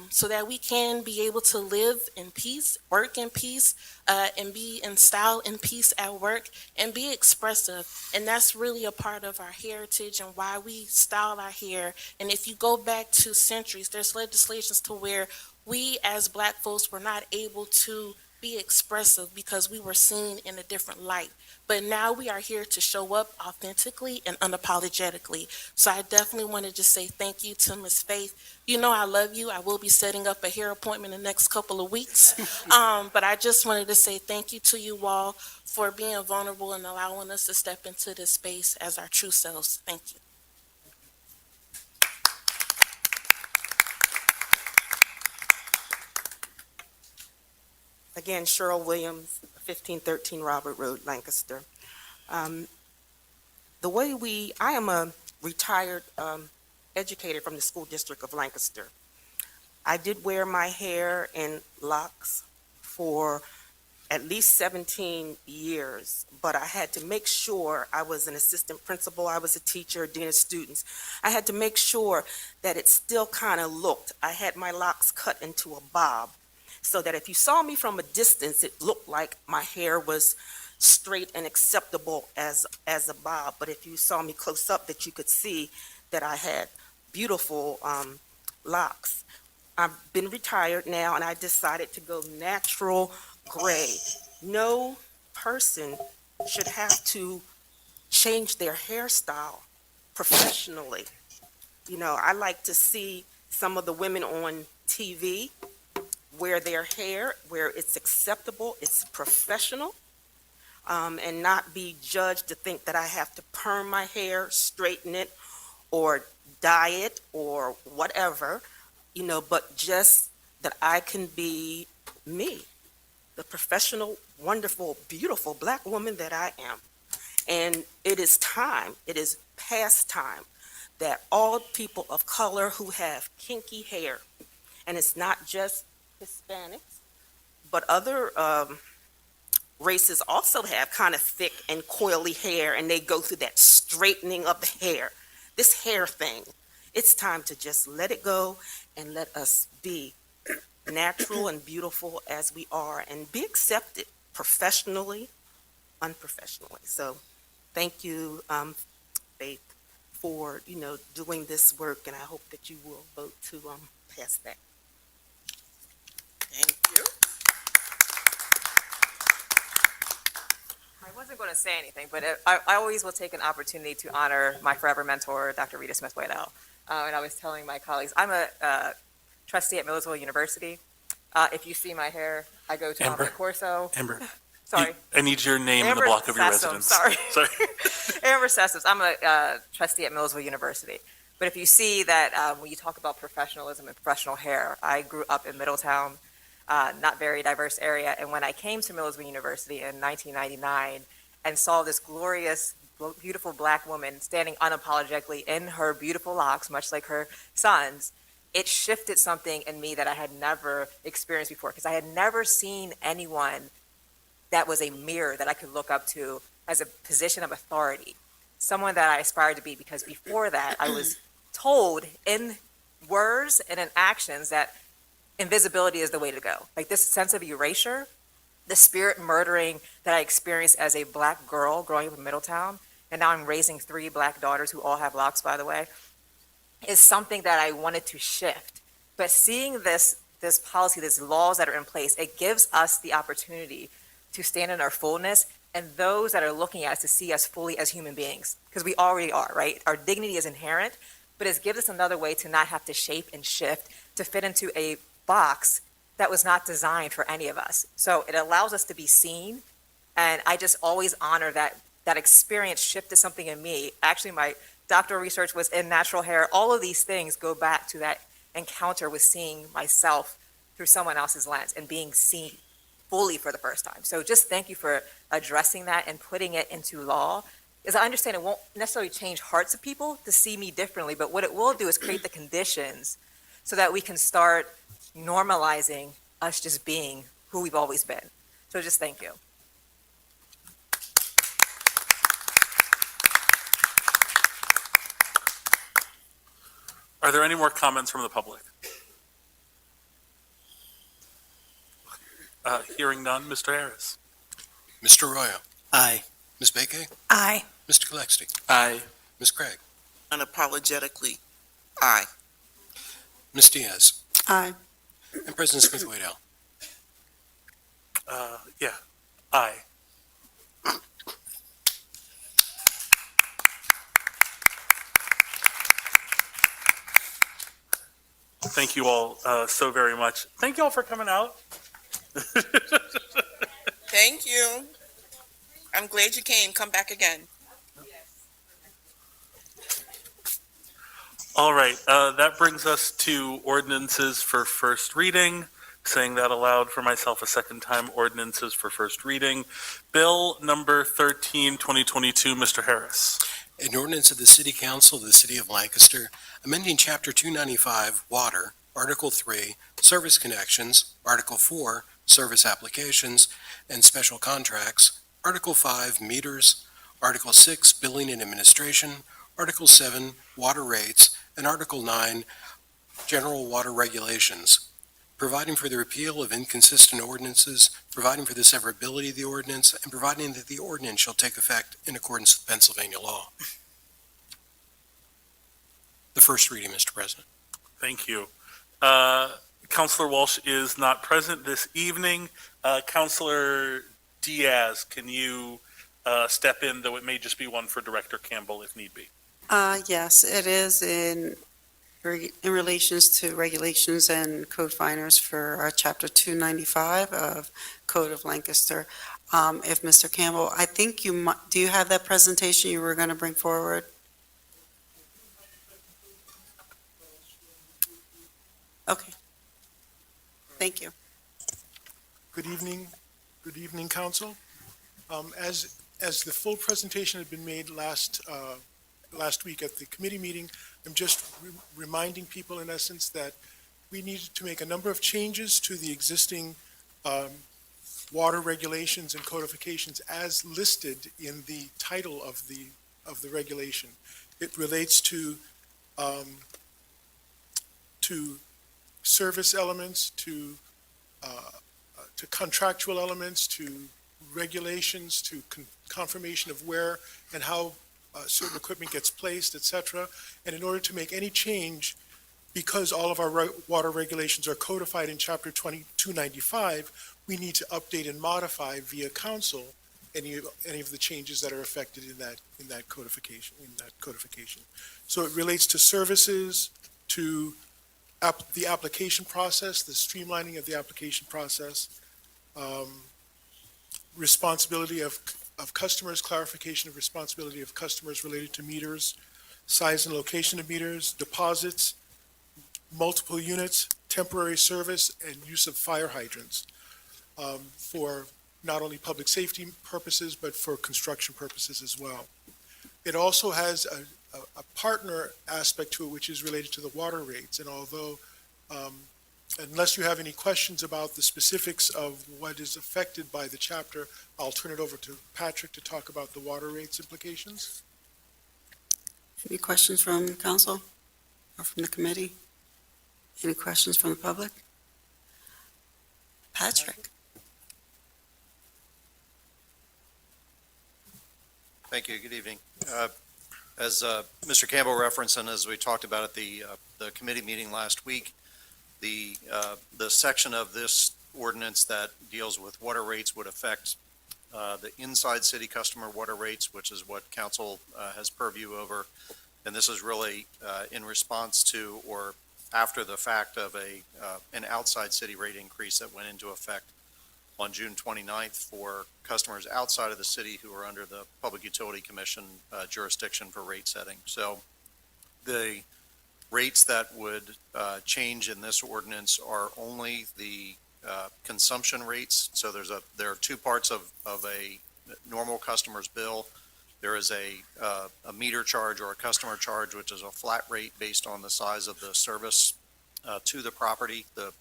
so that we can be able to live in peace, work in peace, and be in style in peace at work, and be expressive. And that's really a part of our heritage and why we style our hair. And if you go back to centuries, there's legislations to where we as Black folks were not able to be expressive because we were seen in a different light. But now we are here to show up authentically and unapologetically. So I definitely want to just say thank you to Ms. Faith. You know I love you. I will be setting up a hair appointment in the next couple of weeks. But I just wanted to say thank you to you all for being vulnerable and allowing us to step into this space as our true selves. Thank you. Again, Cheryl Williams, 1513 Robert Road, Lancaster. I am a retired educator from the school district of Lancaster. I did wear my hair in locks for at least 17 years, but I had to make sure I was an assistant principal, I was a teacher, dean of students. I had to make sure that it still kind of looked. I had my locks cut into a bob, so that if you saw me from a distance, it looked like my hair was straight and acceptable as a bob. But if you saw me close up, that you could see that I had beautiful locks. I've been retired now, and I decided to go natural gray. No person should have to change their hairstyle professionally. I like to see some of the women on TV wear their hair where it's acceptable, it's professional, and not be judged to think that I have to perm my hair, straighten it, or dye it, or whatever, but just that I can be me, the professional, wonderful, beautiful Black woman that I am. And it is past time that all people of color who have kinky hair, and it's not just Hispanics, but other races also have kind of thick and coily hair, and they go through that straightening of the hair. This hair thing, it's time to just let it go and let us be natural and beautiful as we are, and be accepted professionally, unprofessionally. So thank you, Faith, for doing this work, and I hope that you will vote to pass that. Thank you. I wasn't going to say anything, but I always will take an opportunity to honor my forever mentor, Dr. Rita Smith-Waddell. And I was telling my colleagues, I'm a trustee at Millersville University. If you see my hair, I go to Amber. Monte Corso. Amber. Sorry. I need your name in Amber the block of your Sessom, residence. Sorry. Sorry. Amber Sessom. I'm a trustee at Millersville University. But if you see that when you talk about professionalism and professional hair, I grew up in Middletown. not very diverse area. And when I came to Millersville University in 1999 and saw this glorious, beautiful black woman standing unapologetically in her beautiful locks, much like her sons, it shifted something in me that I had never experienced before, because I had never seen anyone that was a mirror that I could look up to as a position of authority, someone that I aspired to be, because before that I was told in words and in actions that invisibility is the way to go. Like this sense of erasure, the spirit murdering that I experienced as a black girl growing up in Middletown, and now I'm raising 3 black daughters who all have locks, by the way, is something that I wanted to shift. But seeing this policy, these laws that are in place, it gives us the opportunity to stand in our fullness, and those that are looking at us to see us fully as human beings, because we already are, right? Our dignity is inherent, but it gives us another way to not have to shape and shift to fit into a box that was not designed for any of us. So it allows us to be seen, and I just always honor that experience shifted something in me. Actually, my doctoral research was in natural hair. All of these things go back to that encounter with seeing myself through someone else's lens and being seen fully for the first time. So just thank you for addressing that and putting it into law. Because I understand it won't necessarily change hearts of people to see me differently, but what it will do is create the conditions so that we can start normalizing us just being who we've always been. So just thank you. Are there any more comments from the public? Hearing none, Mr. Harris. Mr. Arroyo. Aye. Ms. Bakay. Aye. Mr. Gillespie. Aye. Ms. Craig. Unapologetically, aye. Ms. Diaz. Aye. And President Smith-Waddell. Yeah, aye. Thank you all so very much. Thank you all for coming out. Thank you. I'm glad you came. Come back again. All right, that brings us to ordinances for first reading. Saying that aloud for myself a second time, ordinances for first reading. Bill number 13, 2022, Mr. Harris. An ordinance of the City Council of the City of Lancaster, amending Chapter 295, Water, Article 3, Service Connections, Article 4, Service Applications and Special Contracts, Article 5, Meters, Article 6, Billing and Administration, Article 7, Water Rates, and Article 9, General Water Regulations, providing for the repeal of inconsistent ordinances, providing for the severability of the ordinance, and providing that the ordinance shall take effect in accordance with Pennsylvania law. The first reading, Mr. President. Thank you. Councilor Walsh is not present this evening. Councilor Diaz, can you step in, though it may just be one for Director Campbell if need be? Yes, it is in relations to regulations and code finders for Chapter 295 of Code of Lancaster. If Mr. Campbell, I think do you have that presentation you were going to bring forward? Okay. Thank you. Good evening, Council. As the full presentation had been made last week at the committee meeting, I'm just reminding people in essence that we needed to make a number of changes to the existing water regulations and codifications as listed in the title of the regulation. It relates to service elements, to contractual elements, to regulations, to confirmation of where and how certain equipment gets placed, etc. And in order to make any change, because all of our water regulations are codified in Chapter 295, we need to update and modify via council any of the changes that are affected in that codification. So it relates to services, to the application process, the streamlining of the application process, responsibility of customers, clarification of responsibility of customers related to meters, size and location of meters, deposits, multiple units, temporary service and use of fire hydrants for not only public safety purposes, but for construction purposes as well. It also has a partner aspect to it, which is related to the water rates. And although, unless you have any questions about the specifics of what is affected by the chapter, I'll turn it over to Patrick to talk about the water rates implications. Any questions from council or from the committee? Any questions from the public? Patrick? Thank you. Good evening. As Mr. Campbell referenced, and as we talked about at the committee meeting last week, the section of this ordinance that deals with water rates would affect the inside city customer water rates, which is what council has purview over. And this is really in response to or after the fact of an outside city rate increase that went into effect on June 29th for customers outside of the city who are under the Public Utility Commission jurisdiction for rate setting. So the rates that would change in this ordinance are only the consumption rates. So there are two parts of a normal customer's bill. There is a meter charge or a customer charge, which is a flat rate based on the size of the service to the property, the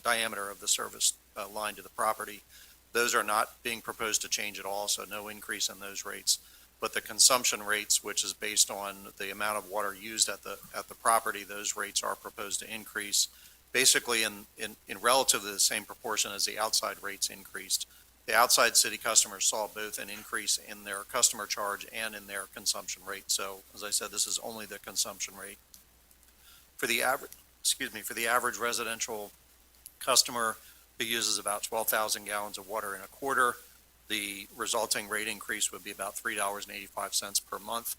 diameter of the service line to the property. Those are not being proposed to change at all, so no increase in those rates. But the consumption rates, which is based on the amount of water used at the property, those rates are proposed to increase, basically in relatively the same proportion as the outside rates increased. The outside city customers saw both an increase in their customer charge and in their consumption rate. So, as I said, this is only the consumption rate. For the average residential customer who uses about 12,000 gallons of water in a quarter, the resulting rate increase would be about $3.85 per month.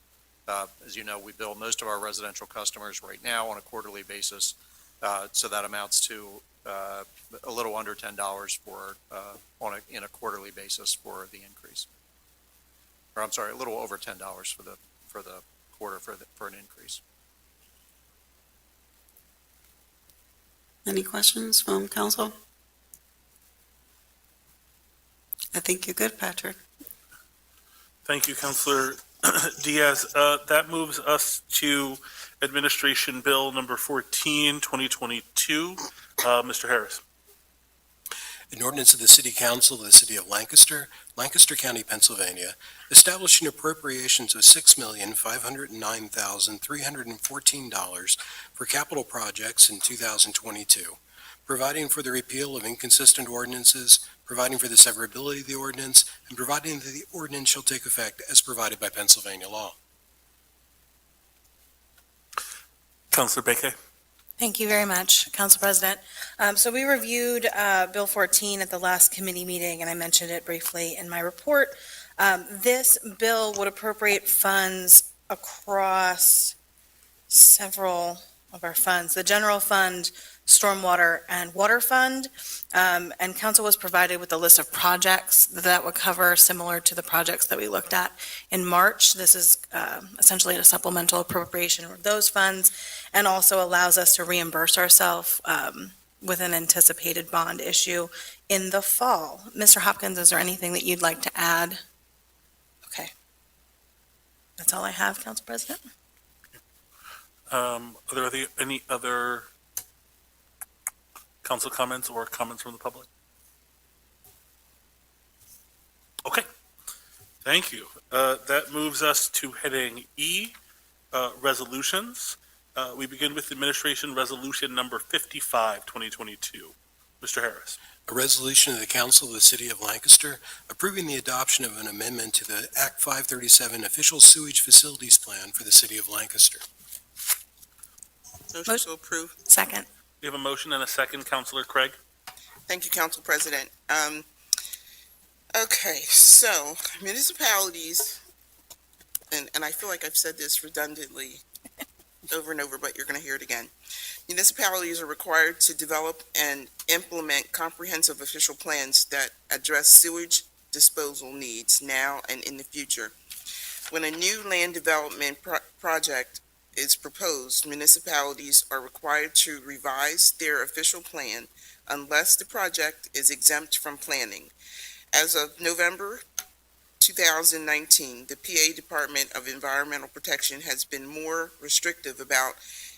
As you know, we bill most of our residential customers right now on a quarterly basis, so that amounts to a little under $10 in a quarterly basis for the increase. Or I'm sorry, a little over $10 for the quarter for an increase. Any questions from council? I think you're good, Patrick. Thank you, Councilor Diaz. That moves us to Administration Bill number 14, 2022. Mr. Harris. An ordinance of the City Council of the City of Lancaster, Lancaster County, Pennsylvania, establishing appropriations of $6,509,314 for capital projects in 2022, providing for the repeal of inconsistent ordinances, providing for the severability of the ordinance, and providing that the ordinance shall take effect as provided by Pennsylvania law. Councilor Baquet. Thank you very much, Council President. So we reviewed Bill 14 at the last committee meeting, and I mentioned it briefly in my report. This bill would appropriate funds across several of our funds, the general fund, stormwater, and water fund. And council was provided with a list of projects that would cover, similar to the projects that we looked at in March. This is essentially a supplemental appropriation of those funds, and also allows us to reimburse ourselves with an anticipated bond issue in the fall. Mr. Hopkins, is there anything that you'd like to add? Okay. That's all I have, Council President. Are there any other council comments or comments from the public? Okay, thank you. That moves us to heading E, resolutions. We begin with Administration Resolution number 55, 2022. Mr. Harris. A resolution of the Council of the City of Lancaster approving the adoption of an amendment to the Act 537 Official Sewage Facilities Plan for the City of Lancaster. Motion to approve. Second. We have a motion and a second. Councilor Craig. Thank you, Council President. Okay, so municipalities, and I feel like I've said this redundantly over and over, but you're going to hear it again. Municipalities are required to develop and implement comprehensive official plans that address sewage disposal needs now and in the future. When a new land development project is proposed, municipalities are required to revise their official plan unless the project is exempt from planning. As of November 2019, the PA Department of Environmental Protection has been more restrictive about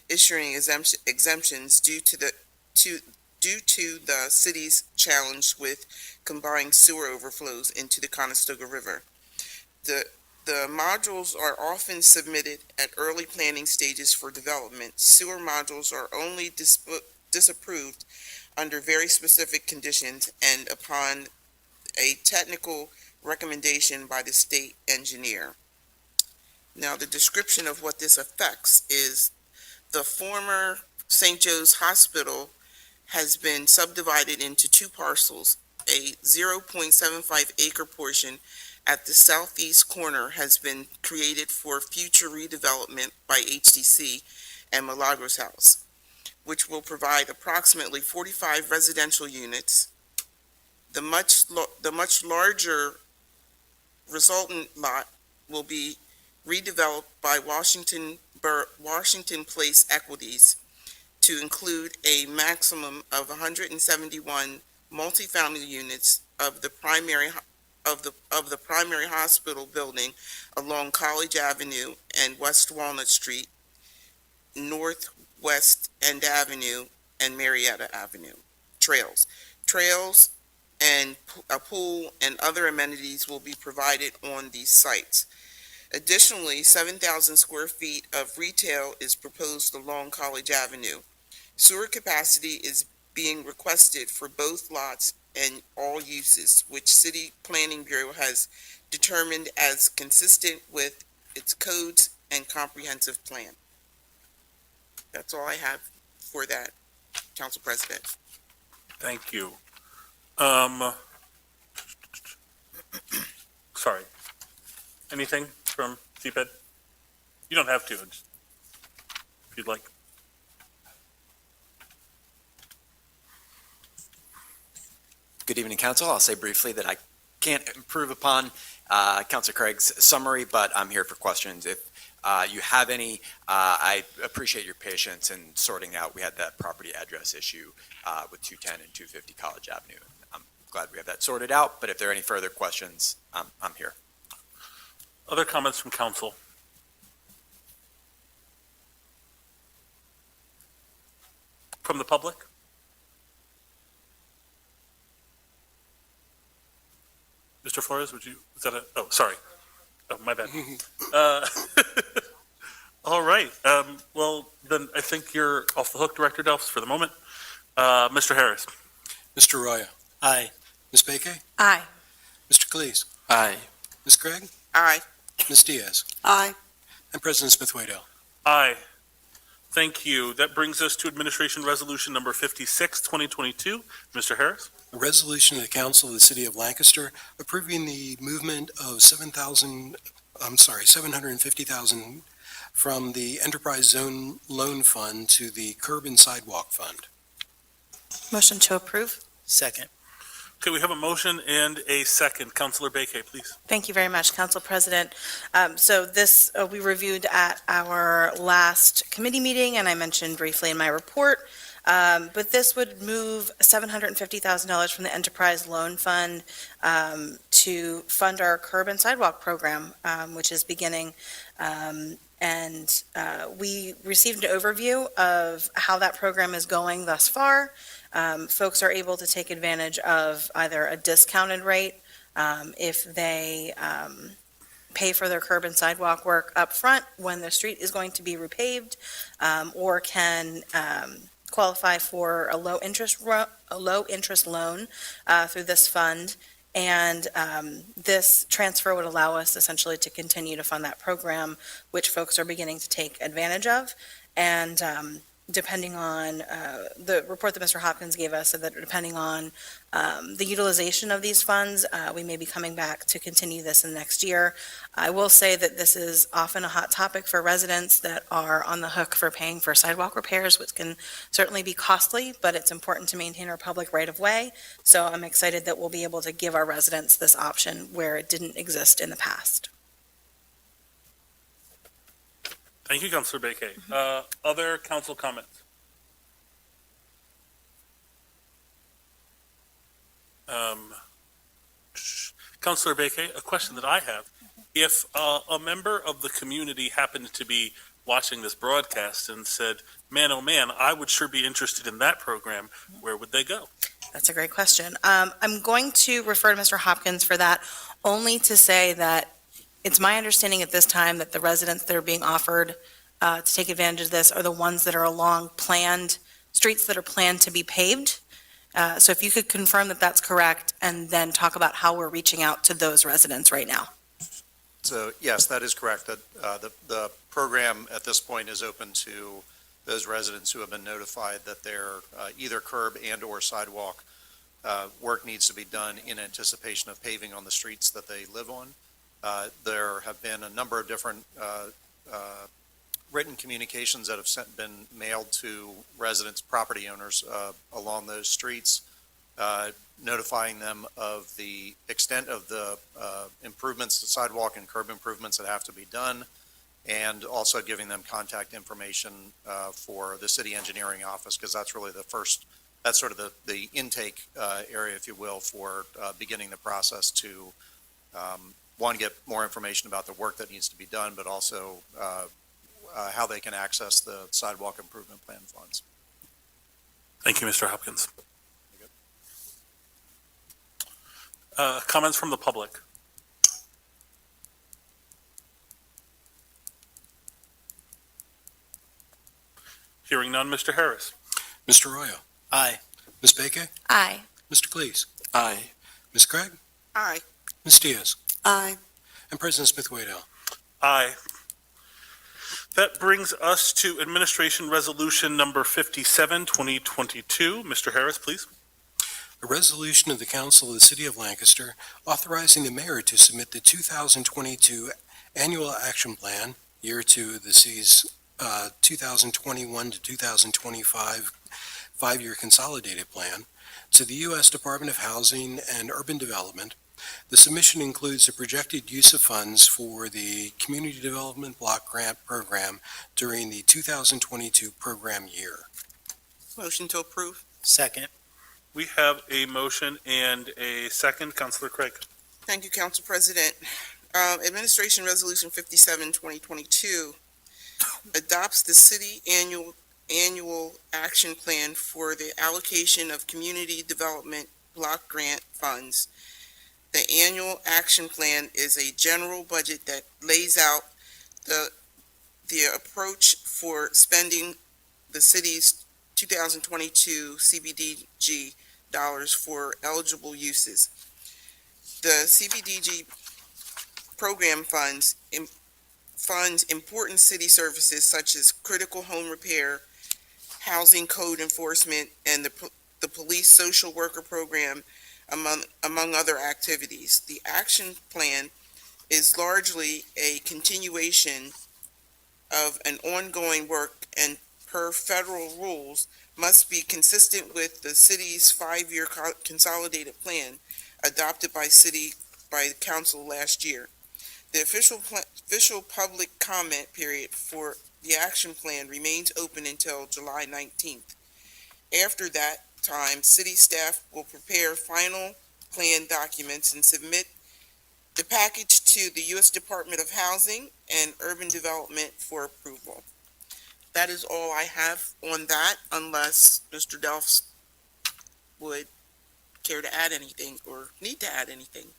issuing exemptions due to the city's challenge with combined sewer overflows into the Conestoga River. The modules are often submitted at early planning stages for development. Sewer modules are only disapproved under very specific conditions and upon a technical recommendation by the state engineer. Now, the description of what this affects is the former St. Joe's Hospital has been subdivided into two parcels. A 0.75 acre portion at the southeast corner has been created for future redevelopment by HDC and Milagros House, which will provide approximately 45 residential units. The much larger resultant lot will be redeveloped by Washington Place Equities to include a maximum of 171 multifamily units of the primary hospital building along College Avenue and West Walnut Street, Northwest End Avenue, and Marietta Avenue. Trails and a pool and other amenities will be provided on these sites. Additionally, 7,000 square feet of retail is proposed along College Avenue. Sewer capacity is being requested for both lots and all uses, which City Planning Bureau has determined as consistent with its codes and comprehensive plan. That's all I have for that, Council President. Thank you. Sorry. Anything from CPED? You don't have to, if you'd like. Good evening, Council. I'll say briefly that I can't improve upon Councilor Craig's summary, but I'm here for questions. If you have any, I appreciate your patience in sorting out. We had that property address issue with 210 and 250 College Avenue. I'm glad we have that sorted out, but if there are any further questions, I'm here. Other comments from council? From the public? Mr. Flores, oh, sorry. Oh, my bad. All right. Well, then I think you're off the hook, Director Delphs, for the moment. Mr. Harris. Mr. Arroyo. Aye. Ms. Bakay. Aye. Mr. Cleese. Aye. Ms. Craig. Aye. Ms. Diaz. Aye. And President Smith-Waddell. Aye. Thank you. That brings us to Administration Resolution Number 56, 2022. Mr. Harris? A resolution of the Council of the City of Lancaster approving the movement of $750,000 from the Enterprise Zone Loan Fund to the Curb and Sidewalk Fund. Motion to approve. Second. Okay, we have a motion and a second. Councilor Bakay, please. Thank you very much, Council President. So this we reviewed at our last committee meeting, and I mentioned briefly in my report. But this would move $750,000 from the Enterprise Loan Fund to fund our curb and sidewalk program, which is beginning. And we received an overview of how that program is going thus far. Folks are able to take advantage of either a discounted rate if they pay for their curb and sidewalk work up front when the street is going to be repaved, or can qualify for a low interest loan through this fund. And this transfer would allow us essentially to continue to fund that program, which folks are beginning to take advantage of. And depending on the report that Mr. Hopkins gave us, said that depending on the utilization of these funds, we may be coming back to continue this in the next year. I will say that this is often a hot topic for residents that are on the hook for paying for sidewalk repairs, which can certainly be costly, but it's important to maintain our public right-of-way. So I'm excited that we'll be able to give our residents this option where it didn't exist in the past. Thank you, Councilor Bakay. Other council comments? Councilor Bakay, a question that I have. If a member of the community happened to be watching this broadcast and said, man, oh man, I would sure be interested in that program, where would they go? That's a great question. I'm going to refer to Mr. Hopkins for that, only to say that it's my understanding at this time that the residents that are being offered to take advantage of this are the ones that are along planned, streets that are planned to be paved. So if you could confirm that that's correct, and then talk about how we're reaching out to those residents right now. So, yes, that is correct. That the program at this point is open to those residents who have been notified that their either curb and/or sidewalk work needs to be done in anticipation of paving on the streets that they live on. There have been a number of different written communications that have been mailed to residents, property owners along those streets, notifying them of the extent of the improvements, the sidewalk and curb improvements that have to be done, and also giving them contact information for the city engineering office, because that's really that's sort of the intake area, if you will, for beginning the process to, one, get more information about the work that needs to be done, but also how they can access the sidewalk improvement plan funds. Thank you, Mr. Hopkins. Comments from the public? Hearing none, Mr. Harris. Mr. Arroyo. Aye. Ms. Bakay. Aye. Mr. Cleese. Aye. Ms. Craig. Aye. Ms. Diaz. Aye. And President Smith-Waddell. Aye. That brings us to Administration Resolution Number 57, 2022. Mr. Harris, please. A resolution of the Council of the City of Lancaster authorizing the mayor to submit the 2022 Annual Action Plan, year two, the city's 2021 to 2025 five-year consolidated plan, to the U.S. Department of Housing and Urban Development. The submission includes the projected use of funds for the Community Development Block Grant Program during the 2022 program year. Motion to approve. Second. We have a motion and a second. Councilor Craig. Thank you, Council President. Administration Resolution 57, 2022 adopts the city annual action plan for the allocation of community development block grant funds. The annual action plan is a general budget that lays out the approach for spending the city's 2022 CBDG dollars for eligible uses. The CBDG program funds important city services such as critical home repair, housing code enforcement, and the police social worker program, among other activities. The action plan is largely a continuation of an ongoing work, and per federal rules must be consistent with the city's five-year consolidated plan adopted by council last year. The official public comment period for the action plan remains open until July 19th. After that time, city staff will prepare final plan documents and submit the package to the U.S. Department of Housing and Urban Development for approval. That is all I have on that, unless Mr. Delphs would care to add anything or need to add anything.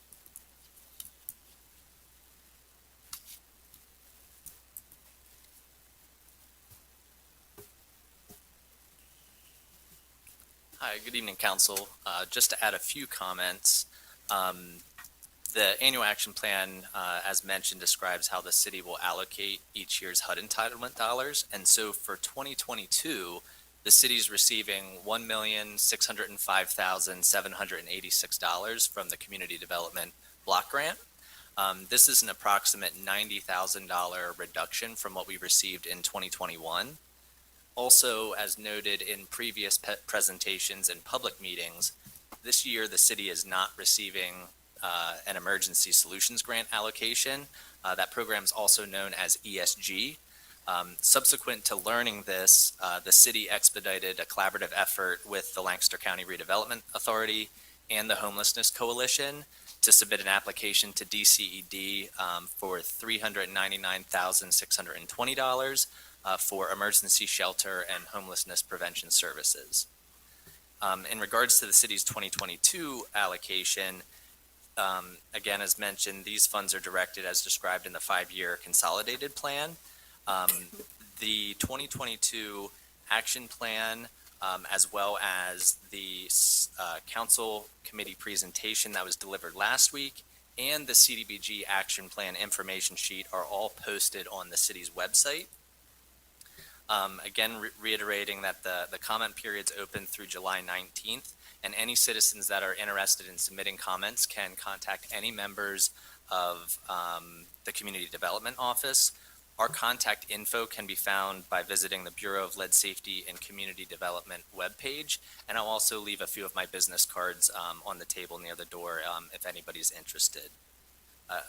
Hi, good evening, Council. Just to add a few comments, the annual action plan, as mentioned, describes how the city will allocate each year's HUD entitlement dollars. And so for 2022, the city is receiving $1,605,786 from the Community Development Block Grant. This is an approximate $90,000 reduction from what we received in 2021. Also, as noted in previous presentations and public meetings, this year the city is not receiving an Emergency Solutions Grant allocation. That program is also known as ESG. Subsequent to learning this, the city expedited a collaborative effort with the Lancaster County Redevelopment Authority and the Homelessness Coalition to submit an application to DCED for $399,620 for emergency shelter and homelessness prevention services. In regards to the city's 2022 allocation, again, as mentioned, these funds are directed as described in the 5-year consolidated plan. The 2022 action plan, as well as the council committee presentation that was delivered last week, and the CDBG action plan information sheet are all posted on the city's website. Again, reiterating that the comment period's open through July 19th, and any citizens that are interested in submitting comments can contact any members of the Community Development Office. Our contact info can be found by visiting the Bureau of Lead Safety and Community Development webpage, and I'll also leave a few of my business cards on the table near the door if anybody's interested.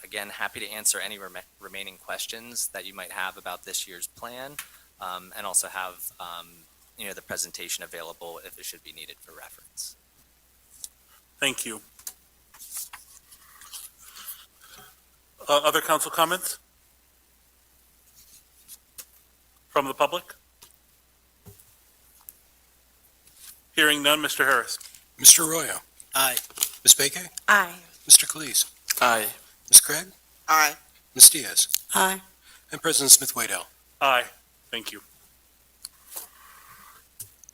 Again, happy to answer any remaining questions that you might have about this year's plan, and also have the presentation available if it should be needed for reference. Thank you. Other council comments? From the public? Hearing none, Mr. Harris. Mr. Arroyo. Aye. Ms. Beke. Aye. Mr. Calise. Aye. Ms. Craig. Aye. Ms. Diaz. Aye. And President Smith-Waddell. Aye. Thank you.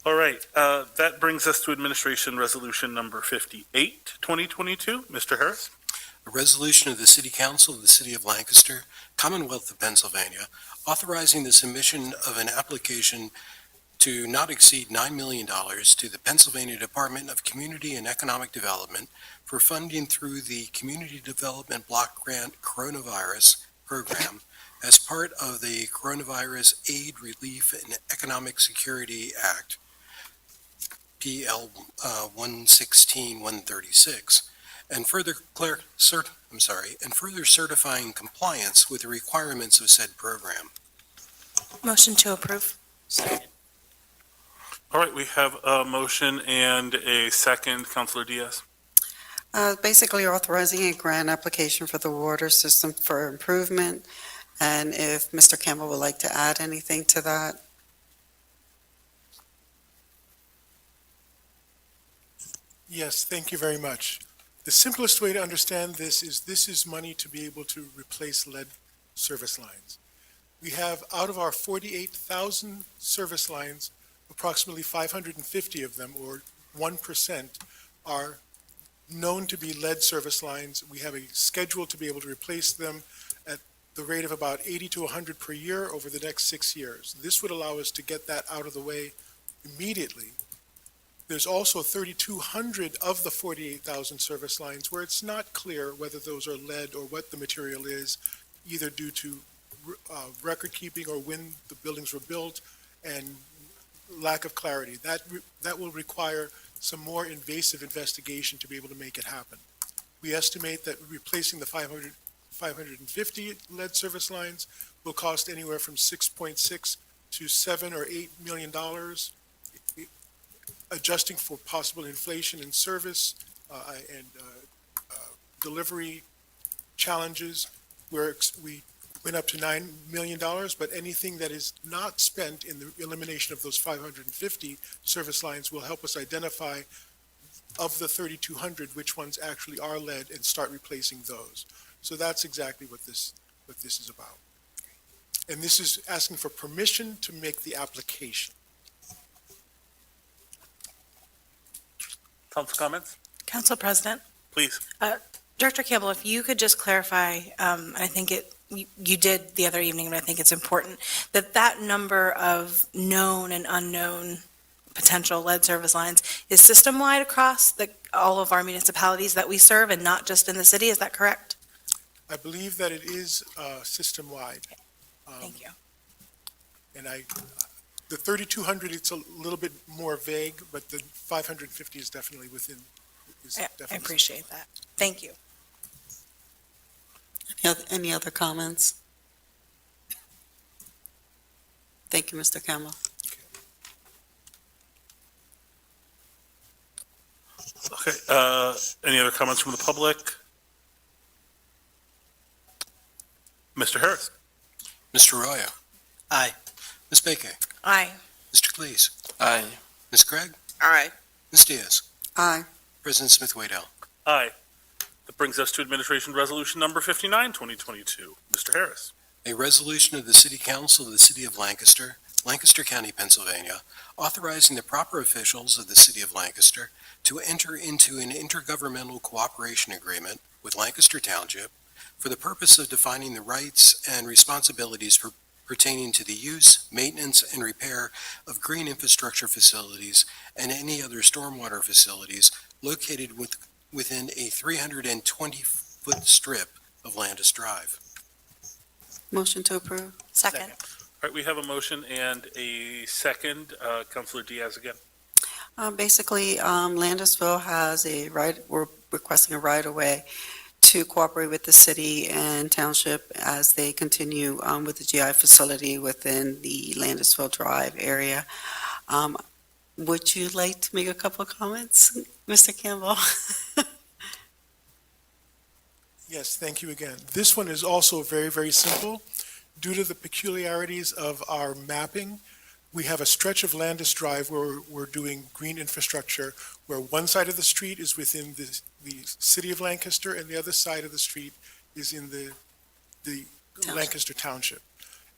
All right, that brings us to Administration Resolution Number 58, 2022. Mr. Harris? A resolution of the City Council of the City of Lancaster, Commonwealth of Pennsylvania, authorizing the submission of an application to not exceed $9 million to the Pennsylvania Department of Community and Economic Development for funding through the Community Development Block Grant Coronavirus Program as part of the Coronavirus Aid, Relief, and Economic Security Act, PL 116-136, and further certifying compliance with the requirements of said program. Motion to approve. Second. All right, we have a motion and a second. Councilor Diaz? Basically authorizing a grant application for the water system for improvement, and if Mr. Campbell would like to add anything to that. Yes, thank you very much. The simplest way to understand this is money to be able to replace lead service lines. We have, out of our 48,000 service lines, approximately 550 of them, or 1%, are known to be lead service lines. We have a schedule to be able to replace them at the rate of about 80 to 100 per year over the next 6 years. This would allow us to get that out of the way immediately. There's also 3,200 of the 48,000 service lines where it's not clear whether those are lead or what the material is, either due to record keeping or when the buildings were built and lack of clarity. That will require some more invasive investigation to be able to make it happen. We estimate that replacing the 550 lead service lines will cost anywhere from $6.6 to $7 or $8 million. Adjusting for possible inflation in service and delivery challenges, where we went up to $9 million, but anything that is not spent in the elimination of those 550 service lines will help us identify, of the 3,200, which ones actually are lead and start replacing those. So that's exactly what this is about. And this is asking for permission to make the application. Council comments? Council President? Please. Director Campbell, if you could just clarify, I think you did the other evening, but I think it's important, that number of known and unknown potential lead service lines is system-wide across all of our municipalities that we serve and not just in the city. Is that correct? I believe that it is system-wide. Thank you. And the 3,200, it's a little bit more vague, but the 550 is definitely within. I appreciate that. Thank you. Any other comments? Thank you, Mr. Campbell. Okay, any other comments from the public? Mr. Harris? Mr. Arroyo. Aye. Ms. Baker. Aye. Mr. Cleese. Aye. Ms. Craig. Aye. Ms. Diaz. Aye. President Smith Waddell. Aye. That brings us to Administration Resolution Number 59, 2022. Mr. Harris? A resolution of the City Council of the City of Lancaster, Lancaster County, Pennsylvania, authorizing the proper officials of the City of Lancaster to enter into an intergovernmental cooperation agreement with Lancaster Township for the purpose of defining the rights and responsibilities pertaining to the use, maintenance, and repair of green infrastructure facilities and any other stormwater facilities located within a 320-foot strip of Landis Drive. Motion to approve. Second. All right, we have a motion and a second. Councilor Diaz again. Basically, Landisville has we're requesting a right-of-way to cooperate with the city and township as they continue with the GI facility within the Landisville Drive area. Would you like to make a couple of comments, Mr. Campbell? Yes, thank you again. This one is also very, very simple. Due to the peculiarities of our mapping, we have a stretch of Landis Drive where we're doing green infrastructure, where one side of the street is within the city of Lancaster and the other side of the street is in the Township. Lancaster Township.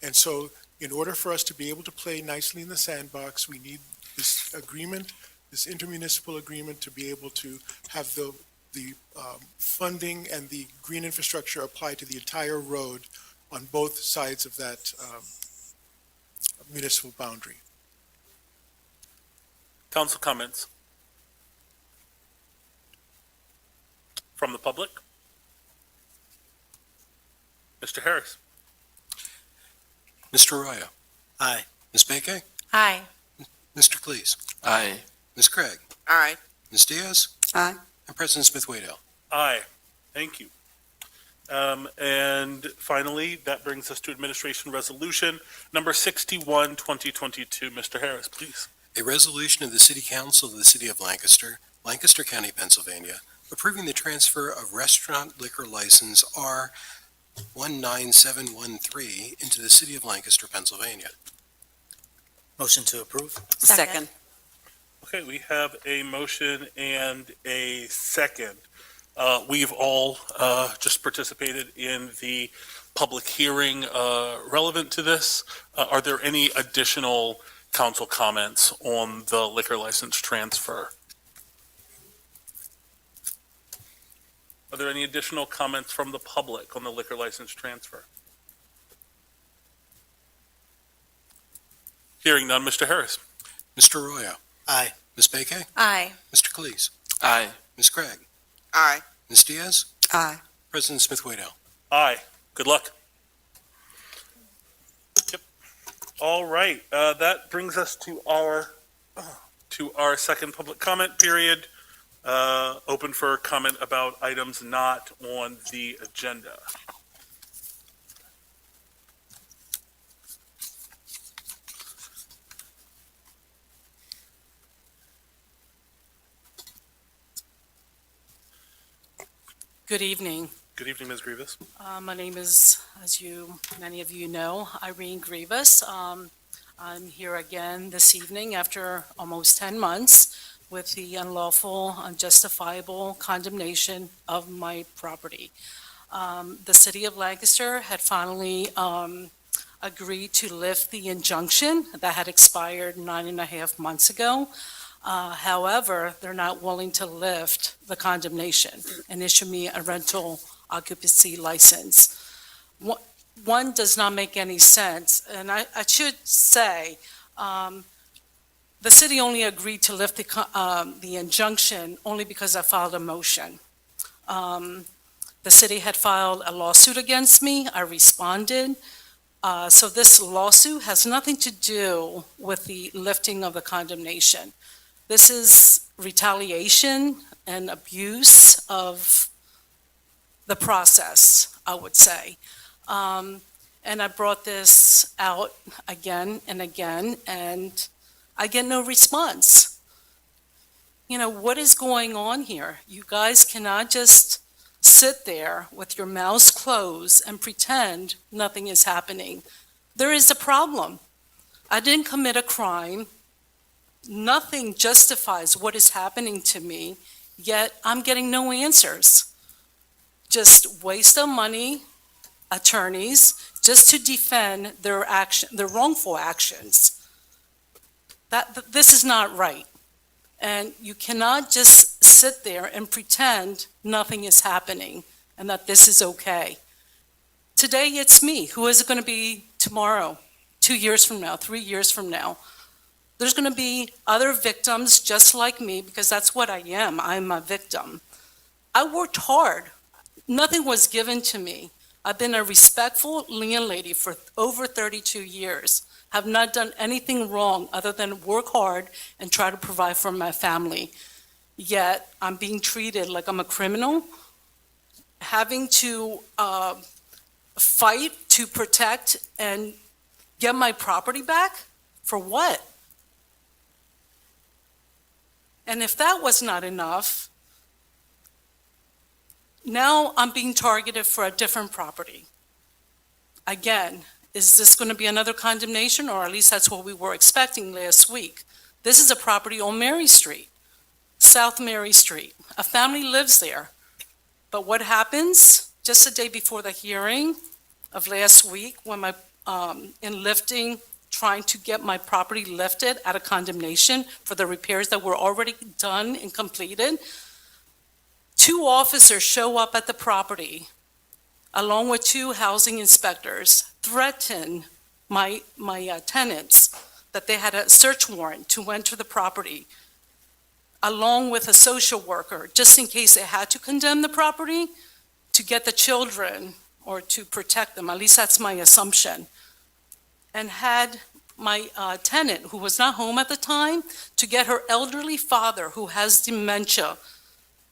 And so in order for us to be able to play nicely in the sandbox, we need this agreement, this intermunicipal agreement, to be able to have the funding and the green infrastructure apply to the entire road on both sides of that municipal boundary. Council comments? From the public? Mr. Harris? Mr. Arroyo. Aye. Ms. Baker. Aye. Mr. Cleese. Aye. Ms. Craig. Aye. Ms. Diaz. Aye. And President Smith Waddell. Aye. Thank you. And finally, that brings us to Administration Resolution Number 61, 2022. Mr. Harris, please. A resolution of the City Council of the City of Lancaster, Lancaster County, Pennsylvania, approving the transfer of restaurant liquor license R 19713 into the City of Lancaster, Pennsylvania. Motion to approve. Second. Okay, we have a motion and a second. We've all just participated in the public hearing relevant to this. Are there any additional council comments on the liquor license transfer? Are there any additional comments from the public on the liquor license transfer? Hearing none, Mr. Harris. Mr. Arroyo. Aye. Ms. Baker. Aye. Mr. Cleese. Aye. Ms. Craig. Aye. Ms. Diaz. Aye. President Smith Waddell. Aye. Good luck. Yep. All right. That brings us to our second public comment period. Open for comment about items not on the agenda. Good evening. Good evening, Ms. Grievous. My name is, as many of you know, Irene Grievous. I'm here again this evening after almost 10 months with the unlawful, unjustifiable condemnation of my property. The city of Lancaster had finally agreed to lift the injunction that had expired 9.5 months ago. However, they're not willing to lift the condemnation and issue me a rental occupancy license. One does not make any sense, and I should say, the city only agreed to lift the injunction only because I filed a motion. The city had filed a lawsuit against me. I responded. So this lawsuit has nothing to do with the lifting of the condemnation. This is retaliation and abuse of the process, I would say. And I brought this out again and again, and I get no response. You know, what is going on here? You guys cannot just sit there with your mouths closed and pretend nothing is happening. There is a problem. I didn't commit a crime. Nothing justifies what is happening to me, yet I'm getting no answers. Just waste of money, attorneys, just to defend their wrongful actions. This is not right. And you cannot just sit there and pretend nothing is happening and that this is okay. Today it's me. Who is it going to be tomorrow, 2 years from now, 3 years from now? There's going to be other victims just like me, because that's what I am. I'm a victim. I worked hard. Nothing was given to me. I've been a respectful landlady for over 32 years. Have not done anything wrong other than work hard and try to provide for my family. Yet I'm being treated like I'm a criminal, having to fight to protect and get my property back? For what? And if that was not enough, now I'm being targeted for a different property. Again, is this going to be another condemnation, or at least that's what we were expecting last week? This is a property on Mary Street, South Mary Street. A family lives there. But what happens just the day before the hearing of last week, when trying to get my property lifted out of condemnation for the repairs that were already done and completed, 2 officers show up at the property along with 2 housing inspectors, threaten my tenants that they had a search warrant to enter the property, along with a social worker, just in case they had to condemn the property to get the children or to protect them. At least that's my assumption. And had my tenant, who was not home at the time, to get her elderly father, who has dementia,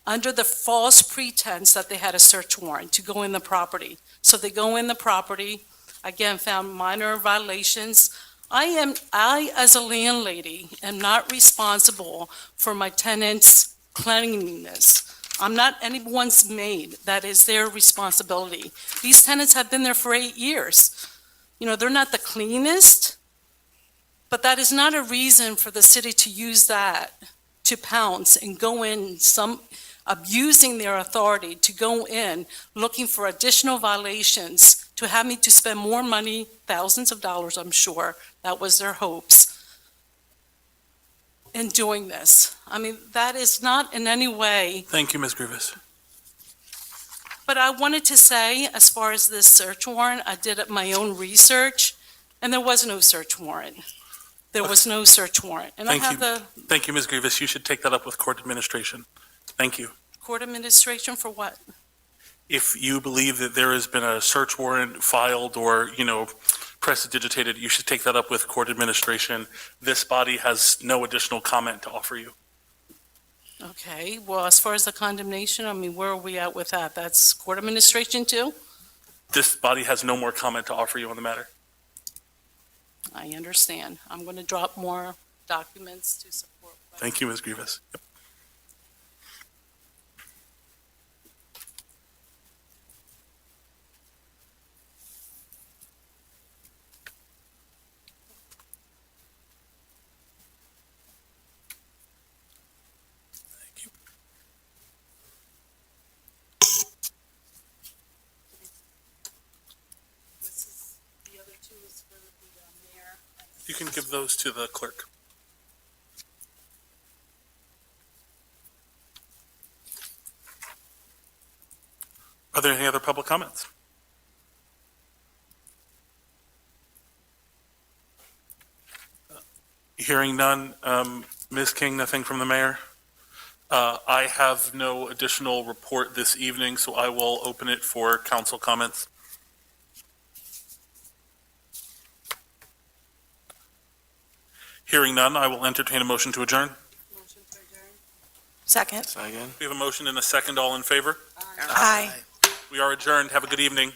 under the false pretense that they had a search warrant to go in the property. So they go in the property, again, found minor violations. I, as a landlady, am not responsible for my tenants' cleanliness. I'm not anyone's maid. That is their responsibility. These tenants have been there for 8 years. You know, they're not the cleanest, but that is not a reason for the city to use that to pounce and go in, abusing their authority to go in, looking for additional violations, to have me to spend more money, thousands of dollars, I'm sure. That was their hopes in doing this. I mean, that is not in any way. Thank you, Ms. Grievous. But I wanted to say, as far as this search warrant, I did my own research, and there was no search warrant. There was no search warrant. And Thank I have you. the Thank you, Ms. Grievous. You should take that up with court administration. Thank you. court administration for what? If you believe that there has been a search warrant filed or, prestidigitated, you should take that up with court administration. This body has no additional comment to offer you. Okay, well, as far as the condemnation, I mean, where are we at with that? That's court administration too? This body has no more comment to offer you on the matter. I understand. I'm going to drop more documents to support. Thank you, Ms. Grievous. Yep. The other two is for the mayor. You can give those to the clerk. Are there any other public comments? Hearing none, Ms. King, nothing from the mayor? I have no additional report this evening, so I will open it for council comments. Hearing none, I will entertain a motion to adjourn. Second. Second. We have a motion and a second. All in favor? Aye. We are adjourned. Have a good evening.